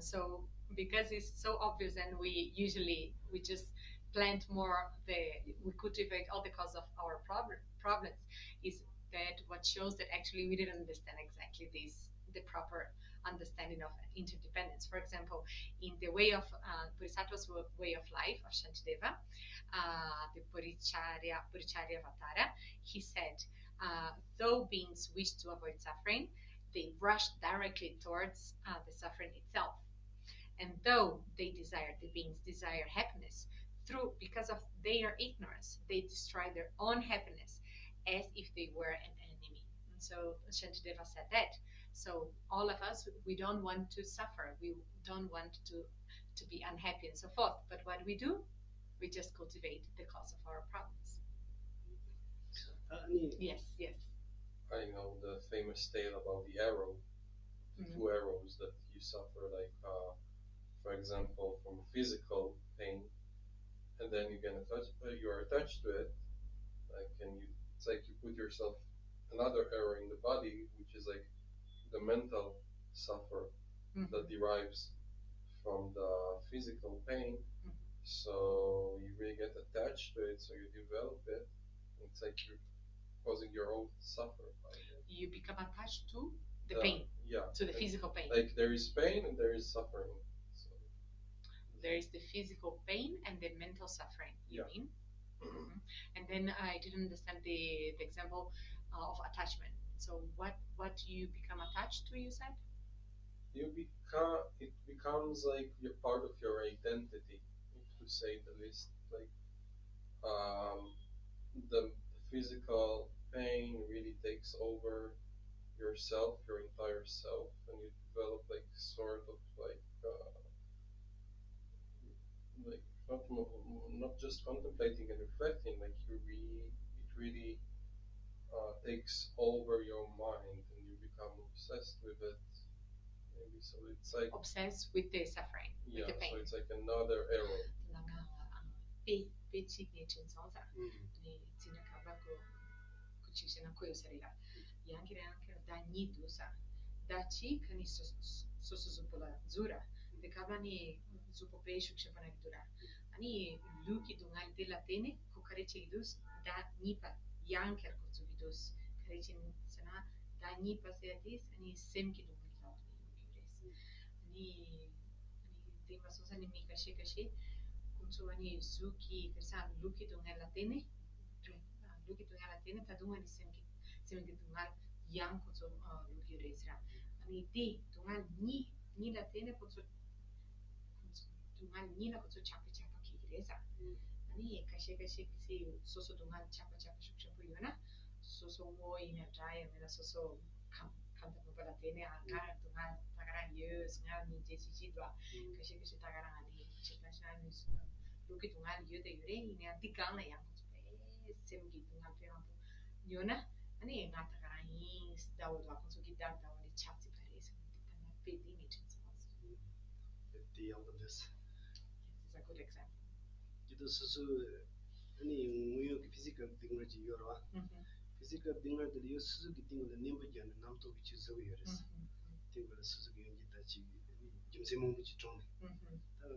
[SPEAKER 1] So because it's so obvious and we just plant more we cultivate all the cause of our problems, is that what shows that actually we didn't understand exactly the proper understanding of interdependence. For example, in the way of Bodhisattva's way of life of Shantideva, the Bodhicharya Vatara, he said, though beings wish to avoid suffering, they rush directly towards the suffering itself. And though the beings desire happiness, because of their ignorance, they destroy their own happiness as if they were an enemy. And so Shantideva said that. So all of us, we don't want to suffer. We don't want to be unhappy and so forth. But what we do? We just cultivate the cause of our problems. Yes.
[SPEAKER 3] I know the famous tale about the arrow, the two arrows that you suffer, like, for example, from physical pain, and then you are attached to it, like, it's like you put yourself another arrow in the body, which is like the mental suffer that derives from the physical pain. So you really get attached to it, so you develop it. It's like you're causing your own suffer.
[SPEAKER 1] You become attached to the pain, to the physical pain.
[SPEAKER 3] Like there is pain and there is suffering. So
[SPEAKER 1] there is the physical pain and the mental suffering. You mean? And then I didn't understand the example of attachment. So what you become attached to? You said
[SPEAKER 3] it becomes like you're part of your identity, to say the least. Like the physical pain really takes over yourself, your entire self, and you develop like sort of like not just contemplating and reflecting, like it really takes over your mind and you become obsessed with it. Maybe so it's like
[SPEAKER 1] obsessed with the suffering, with the pain.
[SPEAKER 3] So it's like another arrow.
[SPEAKER 1] Dachi kani sosuzupola zura de kabani zupope shukshapana dura ani luki dungal de latene ko karechidus da nipa yanker ko zubidus karechin sana da nipa seatis ani semki dungal lautni yures ani de masosa ni mika shekashi kunso ani zuki persan luki dungal latene tadunga ni semki dungal yang ko luki yures di tungal ni la tene kutsu tungal ni la kutsu chapa chapa ki resa ani kashe si soso tungal chapa shukshapu yona soso wo ina jaya mera soso kanta para tene anga tungal tagara yus nga ni jesi dwa kashe tagara ani chitashna ni luki tungal yude yure ina dikana yang kutsu semgi tungal pero yona ani nga tagara ins dawo dwa kutsu gitar dawo ni chapti big images also.
[SPEAKER 2] The elders.
[SPEAKER 1] Yes, it's a good example.
[SPEAKER 2] It is also any physical technology you are. Physical technology you Suzuki thing the name of Jan Namto which is over here. Think of the Suzuki and Gitachi, Jimse Momuchi John.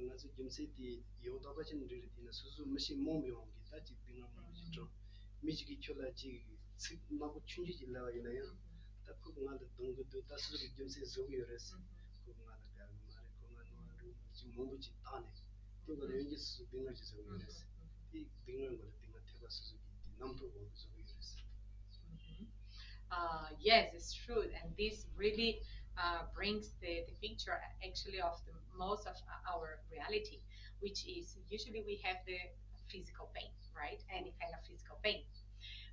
[SPEAKER 2] That's a Jimse the Yodabachin did in a Suzu machine Mombi on Gitachi thing of John. Michiki Cholachi, Mabu Chunji Lava in a that could not do that Suzuki Jimse is over here. Momuchi Tane. Think of the ages of Dingages of Unis. The Dingan will think of Suzuki, the number of
[SPEAKER 1] Yes, it's true, and this really brings the picture actually of the most of our reality, which is usually we have the physical pain, right? Any kind of physical pain.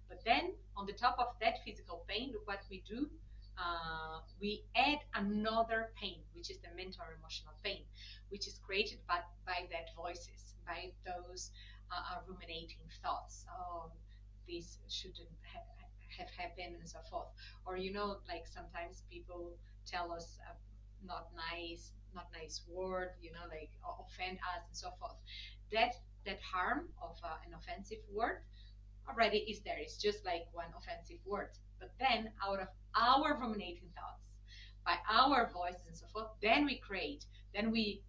[SPEAKER 1] But then on the top of that physical pain, what we do, we add another pain, which is the mental or emotional pain, which is created by that voices, by those ruminating thoughts. Oh, this shouldn't have happened and so forth. Or like sometimes people tell us not nice word, like offend us and so forth. That harm of an offensive word already is there. It's just like one offensive word. But then out of our ruminating thoughts, by our voices and so forth, then we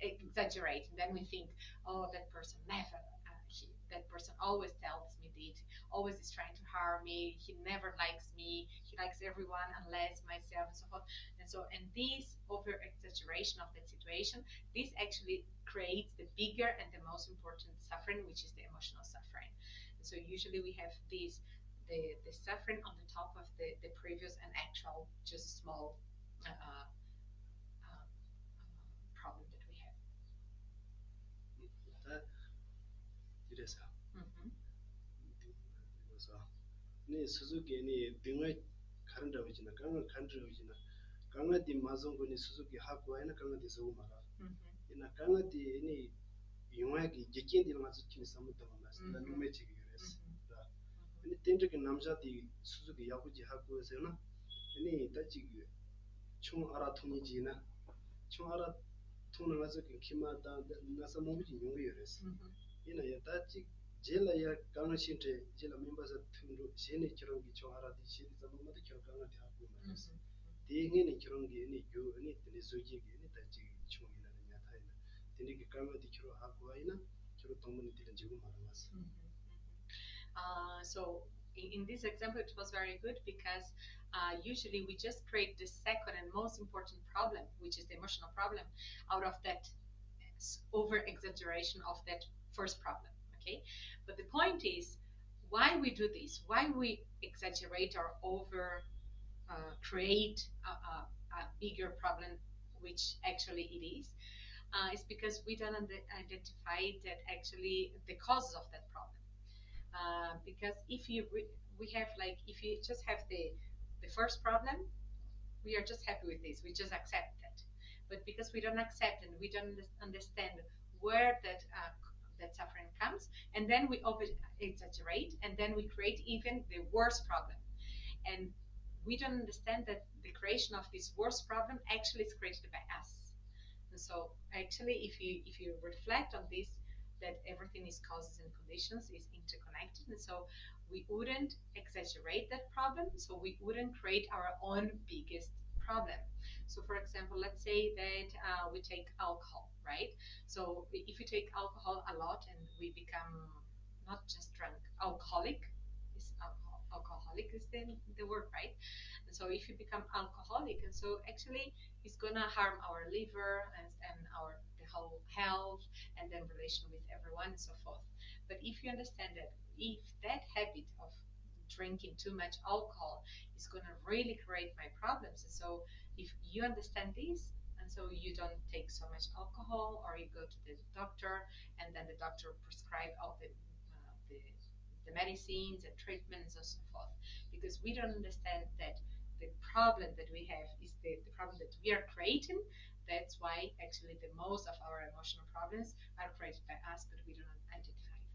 [SPEAKER 1] exaggerate, and then we think, oh, that person never, that person always tells me this, always is trying to harm me, he never likes me, he likes everyone unless myself and so forth. And this over exaggeration of that situation, this actually creates the bigger and the most important suffering, which is the emotional suffering. And so usually we have the suffering on the top of the previous and actual just small problem that we have.
[SPEAKER 2] 이래서
[SPEAKER 1] Mhm.
[SPEAKER 2] 그래서 네 수수께끼 등을 가른다고 있잖아. 강을 간다고 있잖아. 강아디 마성군이 수수께 하고 하나 강아디 서고 말아. 이나 강아디 이 용하기 제끼들 맞을 수 있으면 말씀 눈매 지기 그래서. 근데 텐트게 남자디 수수께 야구지 하고 해서나 아니 따지 총 알아통이지나 총 알아통을 가서 키마다 나서 몸이 용이 그래서. 이나 따지 제라야 강신테 제라 멤버스 퉁도 제네 저런 게 좋아라디 시디 잡음도 결강을 하고 말았어. 대행에는 저런 게 아니 요 아니 근데 소지게 아니 따지 총이라는 야타이나. 근데 그 강아디 키로 하고 아이나 저로 동문이 되는 지금 말았어.
[SPEAKER 1] So in this example, it was very good because usually we just create the second and most important problem, which is the emotional problem, out of that over exaggeration of that first problem. Okay, but the point is why we do this, why we exaggerate or over create a bigger problem, which actually it is because we don't identify that actually the causes of that problem. Because if we have like if you just have the first problem, we are just happy with this, we just accept that. But because we don't accept and we don't understand where that suffering comes, and then we over exaggerate, and then we create even the worst problem. And we don't understand that the creation of this worst problem actually is created by us. And so actually if you reflect on this, that everything is causes and conditions, is interconnected, and so we wouldn't exaggerate that problem, so we wouldn't create our own biggest problem. So for example, let's say that we take alcohol, right? So if you take alcohol a lot and we become not just drunk, alcoholic is the word, right? And so if you become alcoholic, and so actually it's gonna harm our liver and our the whole health, and then relation with everyone and so forth. But if you understand that if that habit of drinking too much alcohol is going to really create my problems, and so if you understand this, and so you don't take so much alcohol, or you go to the doctor, and then the doctor prescribe all the medicines and treatments and so forth, because we don't understand that the problem that we have is the problem that we are creating. That's why actually the most of our emotional problems are created by us, but we don't identify them.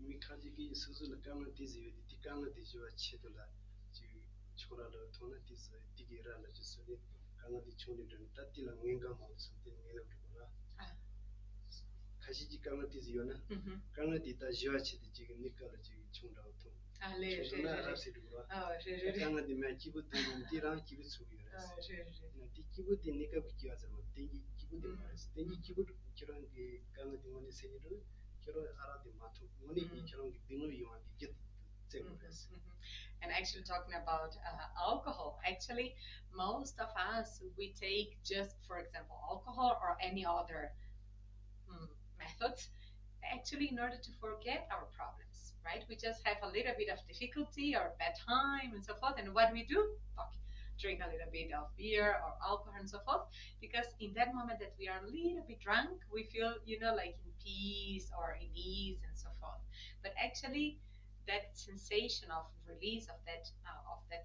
[SPEAKER 2] 미 가지기 수술 강아디지 디 강아디지와 치들라 지 초라로 토나티스 디게라라 지스리 강아디 총리들 따띠랑 맹가모 something 멜로디구나 가시지 강아디지요나 강아디 다 지와치디 지금 니까라 지 총라고 통
[SPEAKER 1] 네,
[SPEAKER 2] 알아시리구나 강아디 매 기부드는 디랑 기부 수기라서 디 기부디 니까 비기와서 뭐 땡기 기부디 말았어 땡기 기부 그런 게 강아디 원이 생기는
[SPEAKER 1] and actually talking about alcohol, actually most of us, we take just for example alcohol or any other methods actually in order to forget our problems. right? We just have a little bit of difficulty or bad time and so forth. And what we do? Okay, drink a little bit of beer or alcohol and so forth. Because in that moment that we are a little bit drunk, we feel, like in peace or in ease and so forth. But actually, that sensation of release of that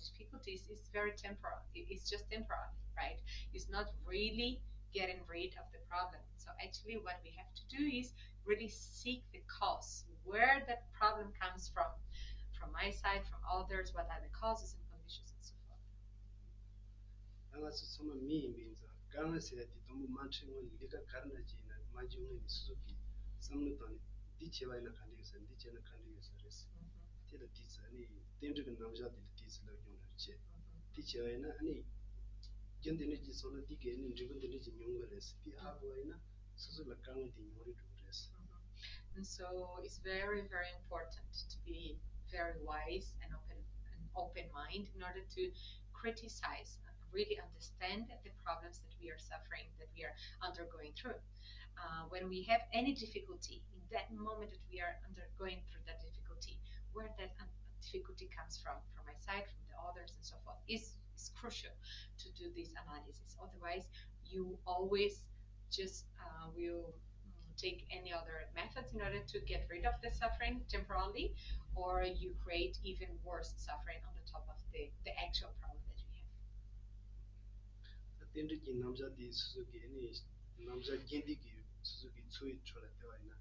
[SPEAKER 1] difficulties is very temporal. It's just temporary, right? It's not really getting rid of the problem. So actually, what we have to do is really seek the cause, where that problem comes from my side, from others, what are the causes and conditions and so forth.
[SPEAKER 2] Anga some me means Ghana said the Domu Manching when Lika Karnaji and Majung in Suzuki, some Luton, Dicheva in a candidates and Dichena candidates arrest. Till the teacher, any danger can now the teacher like Yonache. Teacher, any Gentility solo decay and driven the legend younger as the Hawaii, Suzuka County in order to rest.
[SPEAKER 1] And so it's very, very important to be very wise and open mind in order to criticize, really understand the problems that we are suffering, that we are undergoing through. When we have any difficulty, in that moment that we are undergoing through that difficulty, where that difficulty comes from my side, from the others, and so forth, is crucial to do this analysis. Otherwise, you always just will take any other methods in order to get rid of the suffering temporarily, or you create even worse suffering on the top of the actual problem that we have.
[SPEAKER 2] Tendriki Namja di Suzuki any Namja Gendiki Suzuki Tsui Cholatevina.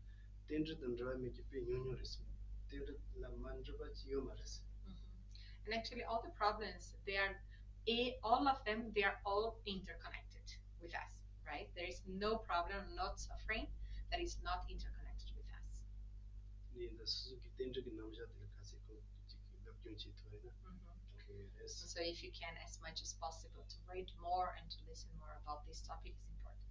[SPEAKER 2] Tendri than drive make a unionism. Tendri La Mandraba Yomaris.
[SPEAKER 1] And actually, all the problems, all of them, they are all interconnected with us, right? There is no problem, not suffering that is not interconnected with us.
[SPEAKER 2] The Suzuki Tendriki Namja del Casiko, Labjunchi Toina.
[SPEAKER 1] So if you can, as much as possible, to read more and to listen more about this topic is important.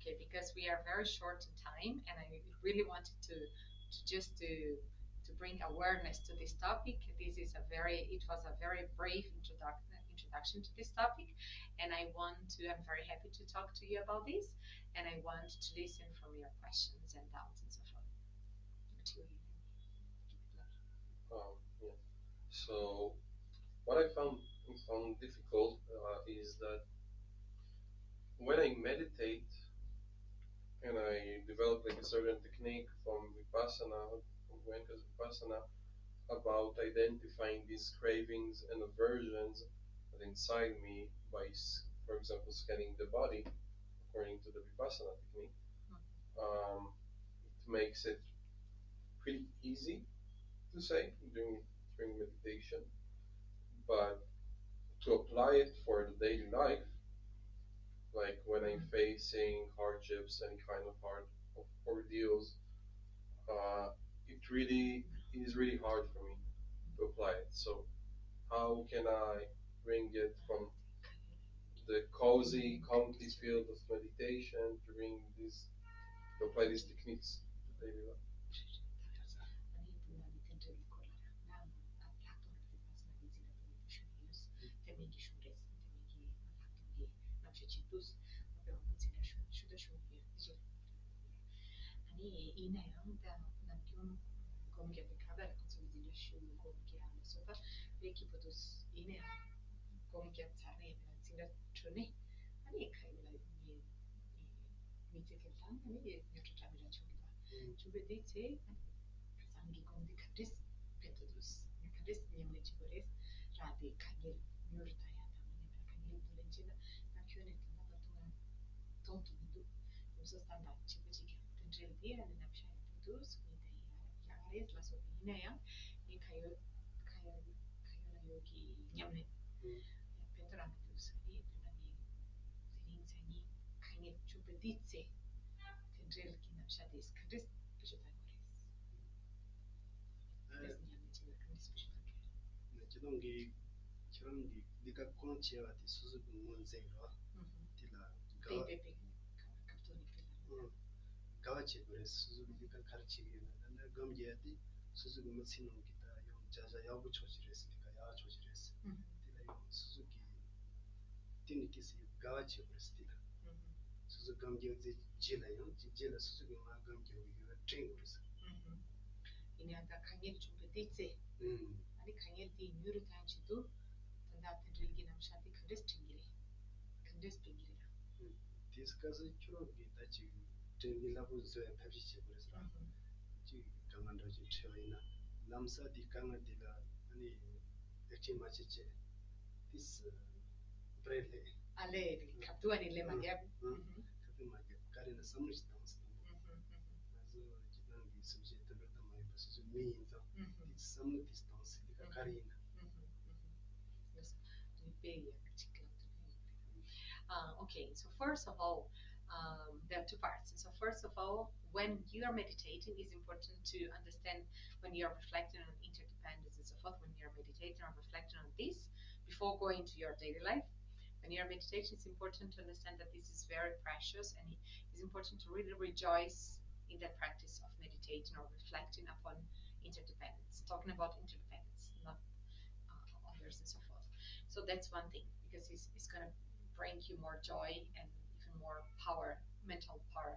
[SPEAKER 1] Okay, because we are very short in time, and I really wanted to bring awareness to this topic. It was a very brief introduction to this topic, and I'm very happy to talk to you about this, and I want to listen from your questions and doubts and so forth.
[SPEAKER 3] Yeah. So what I found difficult is that when I meditate and I develop like a certain technique from Goenka's Vipassana, about identifying these cravings and aversions that inside me by, for example, scanning the body according to the Vipassana technique. It makes it pretty easy to say during meditation, but to apply it for the daily life, like when I'm facing hardships, any kind of ordeals, it really is really hard for me to apply it. So how can I bring it from the cozy, comfy field of meditation to apply these techniques to daily life?
[SPEAKER 2] tini tisi gawa che prestida susu gamgyo ze jila yang jila susu ge ma gamgyo yu train urs
[SPEAKER 1] ini anta kangel chumbe ditse ani kangel di nyuru tanchi tu tanda tendril gi nam shanti kandes tingire kandes pingire
[SPEAKER 2] tis kaso churo ge ta chi train la bu zo phaji che urs ra chi kangan do chi chhoina lamsa di kanga di la ani ekchi ma che che tis brele
[SPEAKER 1] ale kaptu ani le magyab
[SPEAKER 2] kaptu magyab karina samrish tams azo jidang gi suje tolo ta mai ba suju mi inza tis samnu distance di karina
[SPEAKER 1] okay, so first of all, there are two parts. So first of all, when you are meditating, it's important to understand when you are reflecting on interdependence and so forth, when you are meditating or reflecting on this, before going to your daily life. When you are meditating, it's important to understand that this is very precious, and it's important to really rejoice in that practice of meditating or reflecting upon interdependence, talking about interdependence, not others and so forth. So that's one thing, because it's going to bring you more joy and even more power, mental power,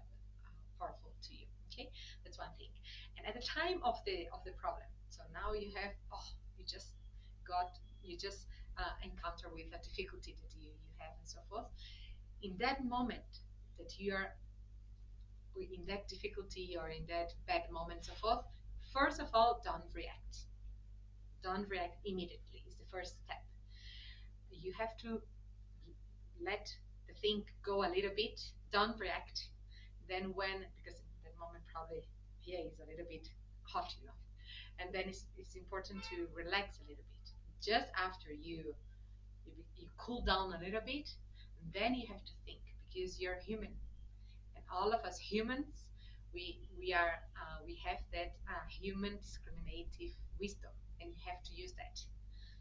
[SPEAKER 1] powerful to you. Okay, that's one thing. And at the time of the problem, so now you have you just encounter with a difficulty that you have and so forth. In that moment that you are in that difficulty or in that bad moment and so forth, first of all, don't react. Don't react immediately. It's the first step. You have to let the thing go a little bit. Don't react. Then because in that moment probably here is a little bit hot, and then it's important to relax a little bit. Just after you cool down a little bit, and then you have to think, because you're human, and all of us humans, we have that human discriminative wisdom, and you have to use that.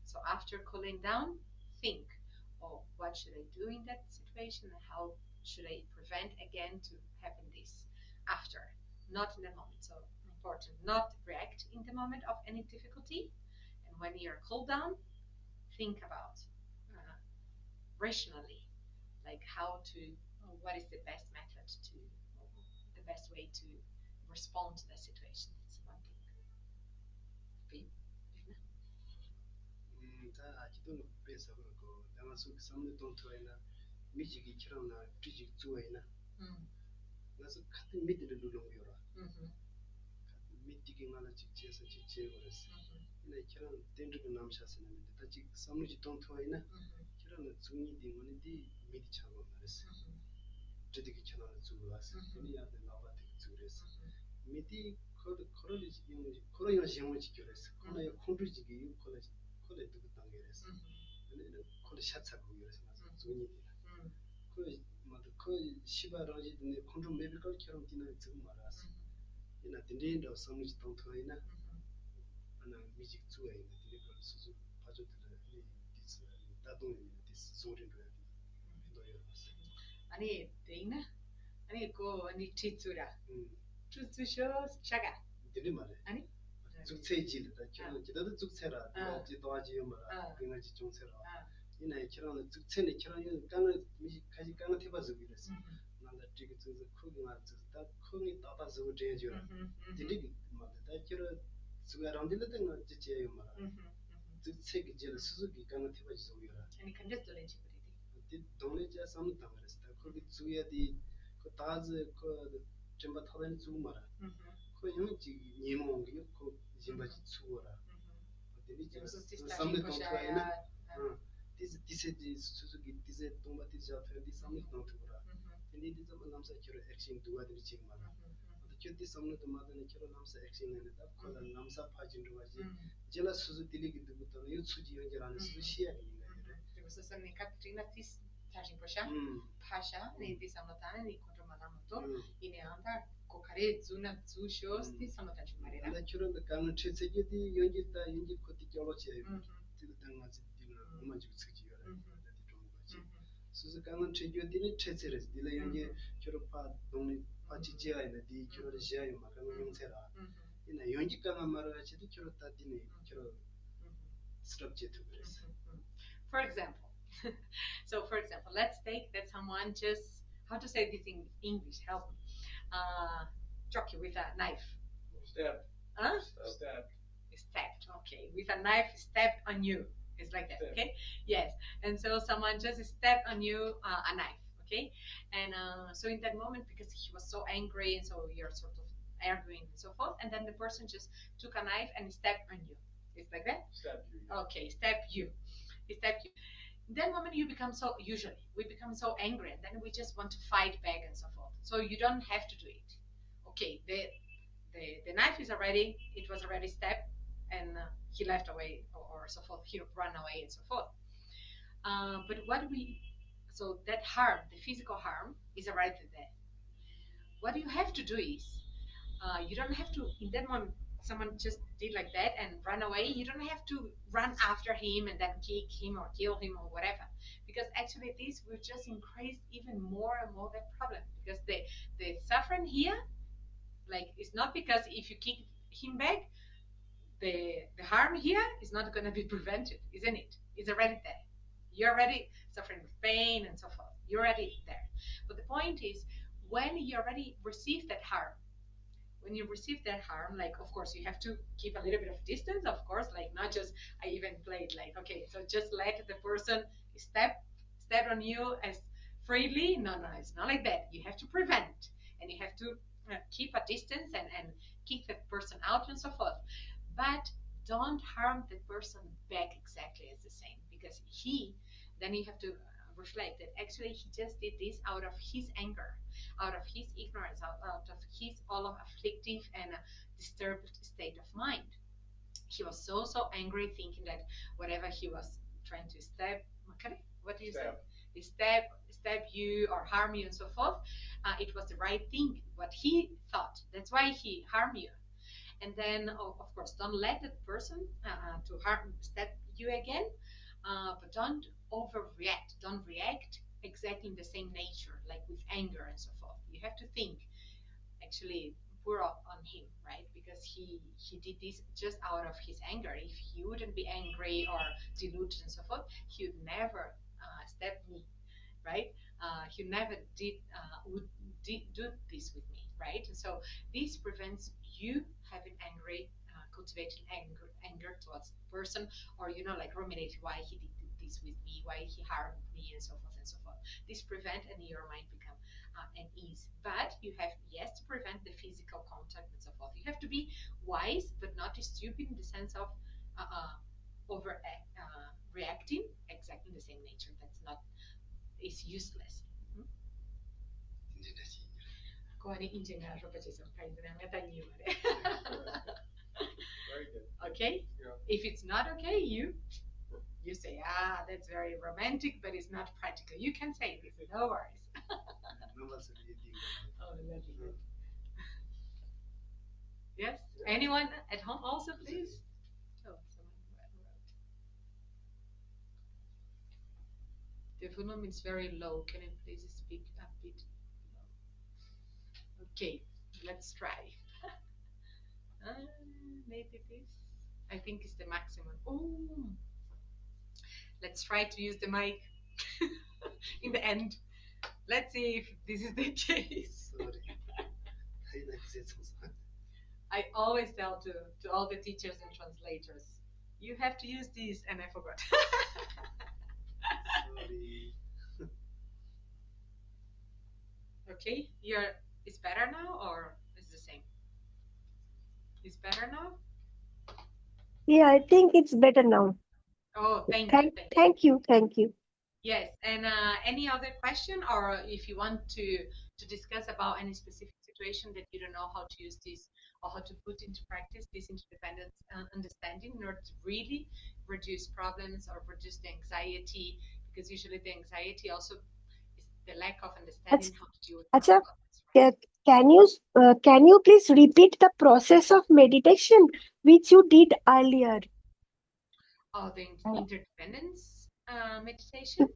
[SPEAKER 1] So after cooling down, think, oh, what should I do in that situation, and how should I prevent again to happen this after, not in the moment. So important, not react in the moment of any difficulty, and when you're cooled down, think about rationally, like what is the best method the best way to respond to the situation. That's one thing.
[SPEAKER 2] 다 기도는 배서 그렇고 내가 삼는 동토에나 미지기 키랑나 뒤지 주에나 그래서 같은 미들을 누르고요라 미티기 말아 직제에서 직제 그랬어 근데 키랑 덴드도 남샤스는 다 지 삼는 동토에나 키랑은 중이 되면이 미디 차고 그랬어 저디기 키랑은 주고 왔어 근데 야데 나바데 주랬어 미디 코로리 코로나 시험을 지켜랬어 코로나 콘트리지기 콜레 두고 당겨랬어 근데 콜레 샷차고 그래서 맞아 중이 그 시바라지네 콘좀 메비컬 처럼 디나 지금 말았어 이나 딘딘도 섬지 동토이나 하나 뮤직 주에 있는 디리컬 수수 파조들 디스 다동이 디스 소리도 해도였어
[SPEAKER 1] 아니 되나 아니 아니 티츠라 투츠쇼 샤가
[SPEAKER 2] 딘디 말해
[SPEAKER 1] 아니
[SPEAKER 2] 죽체지다 저도 죽체라 지 도와지요 말아 그냥 종체라 이나 키라는 죽체네 키라는 깡을 가지 깡을 해봐서 그랬어 나도 지금 저 크게 맞다 크게 따다서 제주라 딘디 말다 키라 수가랑딜도 된 지지요 말아 죽체기 제를 수수기 깡을 해봐서 그래라
[SPEAKER 1] 아니 근데 돌인지
[SPEAKER 2] 그래디 돈이자 삼다 그랬어 거기 주야디 그 다즈 그 점바 타는 주 말아 그 형지 예몽이 그 짐바지 추어라 딘디 제가 삼는 동토에나 디세디 수수기 디세 동바 디자 페디 삼는 동토라 딘디 디자 남사 키로 액션 두가들이 지금 말아 어떻게 삼는 동마다는 키로 남사 액션을 했다 그걸 남사 파진도 가지 제가 수수 딜리기 두부터 요 수지 연결하는 수시야
[SPEAKER 1] 그리고 선생님 카트리나 티스 타진 보샤 파샤 네디 삼노타네 니 컨트롤만하면도 이네 안다 고카레 주나 주쇼스 티 삼노타지 말이라
[SPEAKER 2] 나 키로 가는 체체기디 연결다 연결 코티 겨로지야 지금 엄마 지금 쓰지요. 수수 강은 체교디는 체체레스 딜레 연계 키로파 동네 파지지아이나 디 키로를 지아요 막는 용세라 이나 연기 강한 말을 하지도 키로 따디네 키로 스럽제 투그레스
[SPEAKER 1] For example, So, for example, let's take that someone just, how to say this in English, help me, struck you with a knife.
[SPEAKER 3] Stab.
[SPEAKER 1] Huh?
[SPEAKER 3] Stab.
[SPEAKER 1] Stabbed, okay, with a knife stabbed on you. It's like that, okay? Yes, and so someone just stabbed on you a knife, okay? And so in that moment, because he was so angry, and so you're sort of arguing and so forth, and then the person just took a knife and stabbed on you. It's like that?
[SPEAKER 3] Stabbed you.
[SPEAKER 1] Okay, stabbed you. He stabbed you. In that moment, you become so, usually, we become so angry, and then we just want to fight back and so forth. So you don't have to do it. Okay, the knife is already, it was already stabbed, and he left away or so forth, he ran away and so forth. But so that harm, the physical harm is already there. What you have to do is, you don't have to, in that moment, someone just did like that and ran away, you don't have to run after him and then kick him or kill him or whatever. Because actually this will just increase even more and more that problem. Because the suffering here, like, it's not because if you kick him back, the harm here is not going to be prevented, isn't it? It's already there. You're already suffering with pain and so forth. You're already there. But the point is, when you already receive that harm, like, of course, you have to keep a little bit of distance, of course, like, not just, I even played like, okay, so just let the person step on you as freely. No, it's not like that. You have to prevent, and you have to keep a distance and kick that person out and so forth. But don't harm the person back exactly as the same, because then you have to reflect that actually he just did this out of his anger, out of his ignorance, out of his all of afflictive and disturbed state of mind. He was so angry, thinking that whatever he was trying to stab, okay, what do you say? Stab you or harm you and so forth, it was the right thing, what he thought. That's why he harmed you. And then, of course, don't let that person to stab you again, but don't overreact. Don't react exactly in the same nature, like with anger and so forth. You have to think, actually, pour on him, right? Because he did this just out of his anger. If he wouldn't be angry or deluded and so forth, he would never stab me, right? He never would do this with me, right? And so this prevents you having cultivating anger towards the person, or like ruminating why he did this with me, why he harmed me, and so forth and so forth. This prevent, and your mind become an ease. But you have, yes, to prevent the physical contact and so forth. You have to be wise, but not stupid in the sense of over reacting exactly the same nature. That's not, it's useless. Very
[SPEAKER 3] good.
[SPEAKER 1] Okay? Yeah. If it's not okay, you say, that's very romantic, but it's not practical. You can say this, no worries. Oh, lovely. Yes? Yeah. Anyone at home also, please? Oh, the volume is very low. Can you please speak a bit low? Okay, let's try. Maybe this. I think it's the maximum. Oh, let's try to use the mic in the end. Let's see if this is the case. I always tell to all the teachers and translators, you have to use this, and I forgot. Sorry. Okay, it's better now, or it's the same? It's better now?
[SPEAKER 6] Yeah, I think it's better now.
[SPEAKER 1] Oh, thank
[SPEAKER 6] you.
[SPEAKER 1] Yes, and any other question, or if you want to discuss about any specific situation that you don't know how to use this or how to put into practice this interdependent understanding in order to really reduce problems or reduce the anxiety, because usually the anxiety also is the lack of understanding how to deal with problems. Right?
[SPEAKER 6] Can you please repeat the process of meditation which you did earlier?
[SPEAKER 1] Oh, the interdependence meditation?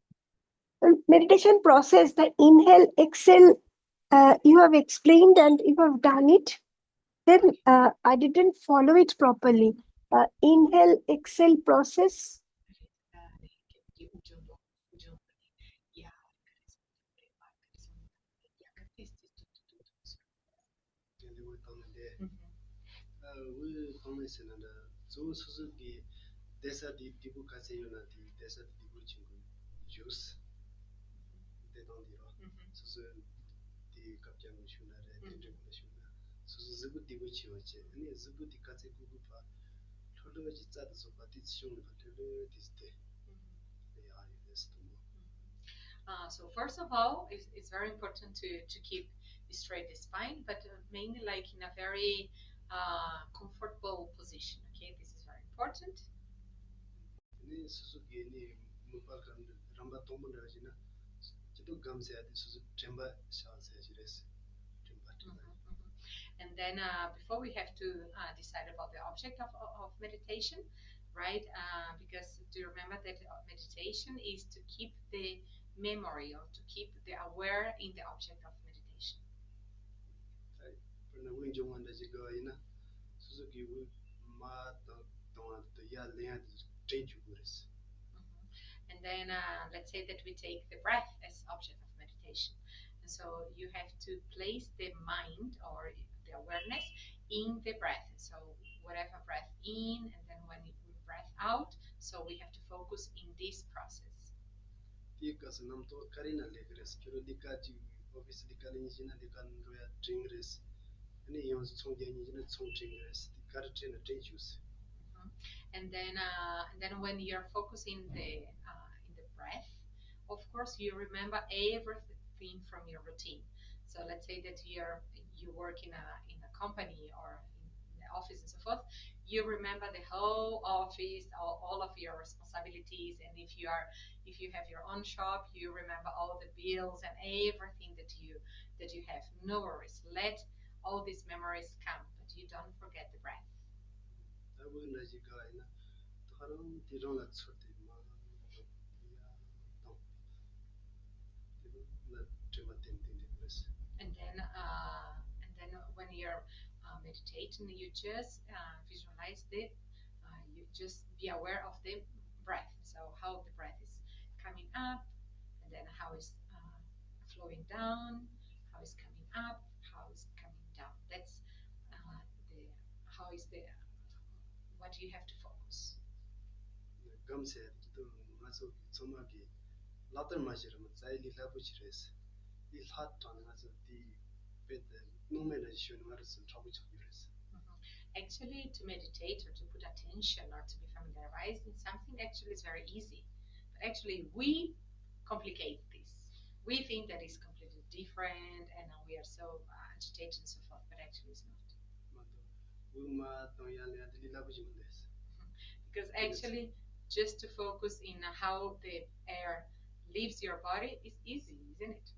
[SPEAKER 6] Meditation process, the inhale, exhale, you have explained and you have done it. Then I didn't follow it properly. Inhale, exhale process.
[SPEAKER 2] we don't we don't listen and so Suzuki desa di tibu kase yona di desa di tibu chingu juice they don't so di kapja mishuna re dendru mishuna so zubu tibu chiwache ani zubu di kase gugu pa thodo ji tsad so pa ti shung pa thodo this day yeah yes to
[SPEAKER 1] So first of all, it's very important to keep straight the spine, but mainly like in a very comfortable position. Okay, this is very important.
[SPEAKER 2] ni Suzuki ni mupa kan ramba tombo na jina jitu gamse adi Suzuki tremba shawse jires tremba
[SPEAKER 1] And then before we have to decide about the object of meditation, right? Because do you remember that meditation is to keep the memory or to keep the aware in the object of meditation.
[SPEAKER 2] Pernah wing jong anda jiga ina Suzuki wu ma tong to ya lea change gures.
[SPEAKER 1] And then let's say that we take the breath as object of meditation. And so you have to place the mind or the awareness in the breath. So whatever breath in, and then when we breath out, so we have to focus in this process.
[SPEAKER 2] Because nam to karina legres kiro dikaji office dikali njina dikan roya dringres ani yon song jani njina song dringres dikar train changes.
[SPEAKER 1] And then when you're focusing in the breath, of course you remember everything from your routine. So let's say that you work in a company or in the office and so forth. You remember the whole office, all of your responsibilities, and if you have your own shop, you remember all the bills and everything that you have. No worries. Let all these memories come, but you don't forget the breath. And then when you're meditating, you just visualize you just be aware of the breath. So how the breath is coming up, and then how is flowing down, how is coming up, how is coming down. That's what you have to focus. Actually, to meditate or to put attention or to be familiarized in something actually is very easy. But actually, we complicate this. We think that it's completely different and we are so agitated and so forth, but actually it's not. Because actually, just to focus in how the air leaves your body is easy, isn't it?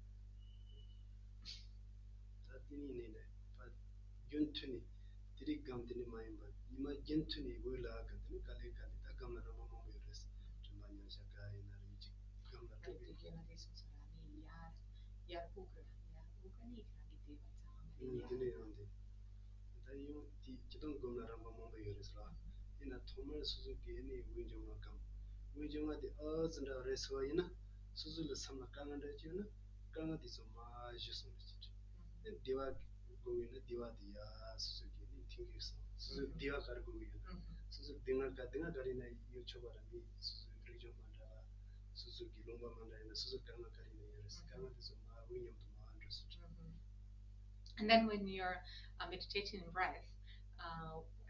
[SPEAKER 1] And then when you're meditating in breath,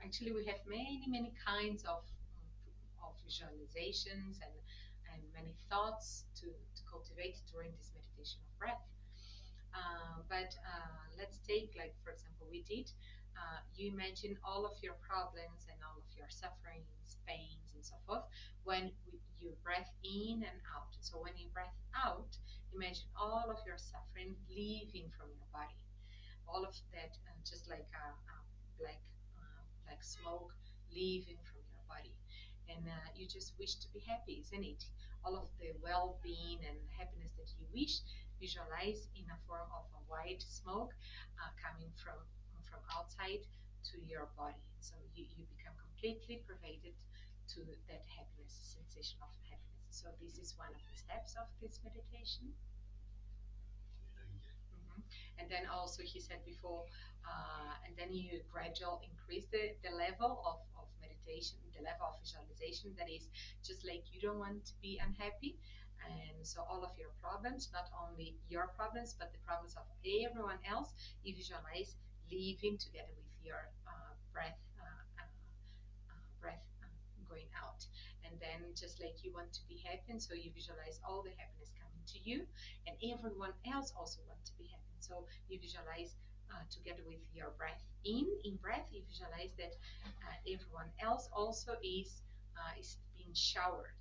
[SPEAKER 1] actually we have many kinds of visualizations and many thoughts to cultivate during this meditation of breath. But let's take, like, for example, we did, you imagine all of your problems and all of your sufferings, pains, and so forth when you breathe in and out. So when you breathe out, imagine all of your suffering leaving from your body. All of that, just like a black smoke leaving from your body. And you just wish to be happy, isn't it? All of the well-being and happiness that you wish, visualize in a form of a white smoke coming from outside to your body. So you become completely pervaded to that happiness, sensation of happiness. So this is one of the steps of this meditation. And then also he said before, and then you gradually increase the level of meditation, the level of visualization. That is just like you don't want to be unhappy. And so all of your problems, not only your problems, but the problems of everyone else, you visualize living together with your breath, breath going out. And then just like you want to be happy, so you visualize all the happiness coming to you, and everyone else also want to be happy. So you visualize together with your breath in breath, you visualize that everyone else also is being showered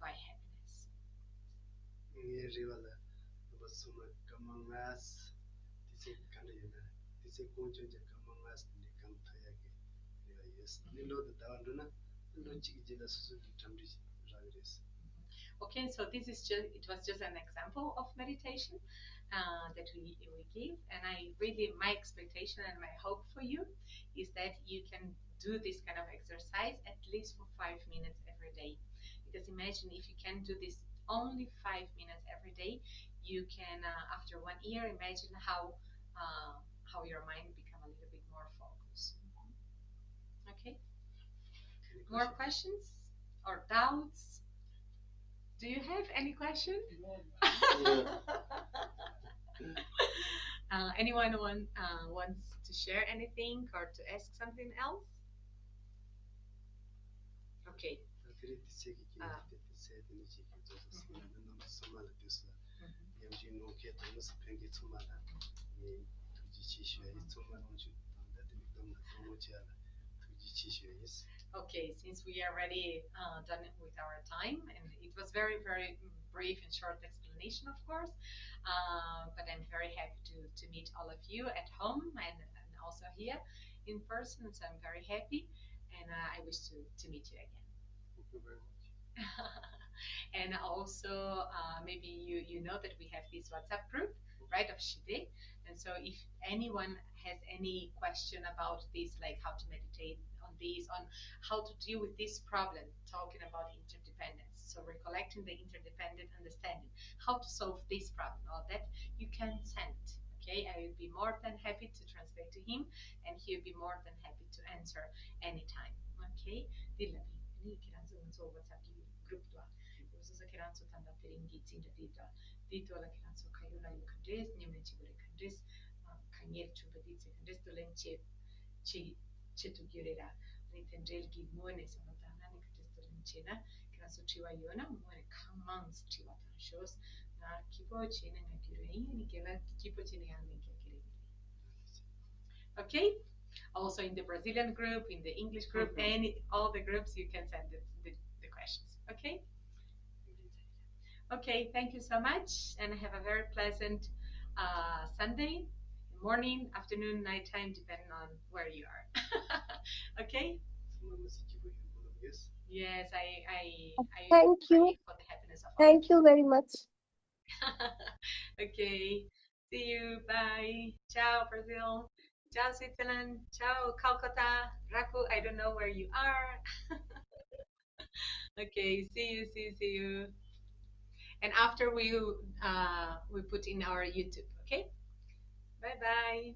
[SPEAKER 1] by happiness. Okay, so this is just, it was just an example of meditation that we give, and I really, my expectation and my hope for you is that you can do this kind of exercise at least for 5 minutes every day. Because imagine if you can do this only 5 minutes every day, you can after 1 year imagine how your mind become a little bit more focused. Okay. More questions or doubts? Do you have any questions? Anyone wants to share anything or to ask something else? Okay. Okay, since we are already done with our time, and it was very, very brief and short explanation, of course, but I'm very happy to meet all of you at home and also here in person, so I'm very happy, and I wish to meet you again.
[SPEAKER 3] Thank you very much.
[SPEAKER 1] And also, maybe you know that we have this WhatsApp group, right, of Shide. And so if anyone has any question about this, like how to meditate on this, on how to deal with this problem, talking about interdependence, so recollecting the interdependent understanding, how to solve this problem, all that, you can send. Okay, I will be more than happy to translate to him, and he will be more than happy to answer anytime. Okay, Dilabi, ni kiranzo unzo WhatsApp group doa. Uzo kiranzo tanda teringi tinda dito la kiranzo kayula yu kandres, nyamne chibure kandres, kanyer chubaditse kandres dolen che tu girera. Ni tendrel gi muone samotana ni kandres dolen chena, kiranzo chiwa yona muone kamans chiwa tanshos, na kipo chena ngakirei ni kela kipo chena yanne kakirei. Okay. Also in the Brazilian group, in the English group, and all the groups, you can send the questions. Okay? Okay, thank you so much, and have a very pleasant Sunday, morning, afternoon, nighttime, depending on where you are. Okay? Yes, I
[SPEAKER 6] Thank you.
[SPEAKER 1] pray for the happiness of all.
[SPEAKER 6] Thank you very much.
[SPEAKER 1] Okay. See you. Bye. Ciao, Brazil. Ciao, Switzerland. Ciao, Calcutta. Raku, I don't know where you are. Okay, see you. And after we put in our YouTube, okay? Bye-bye.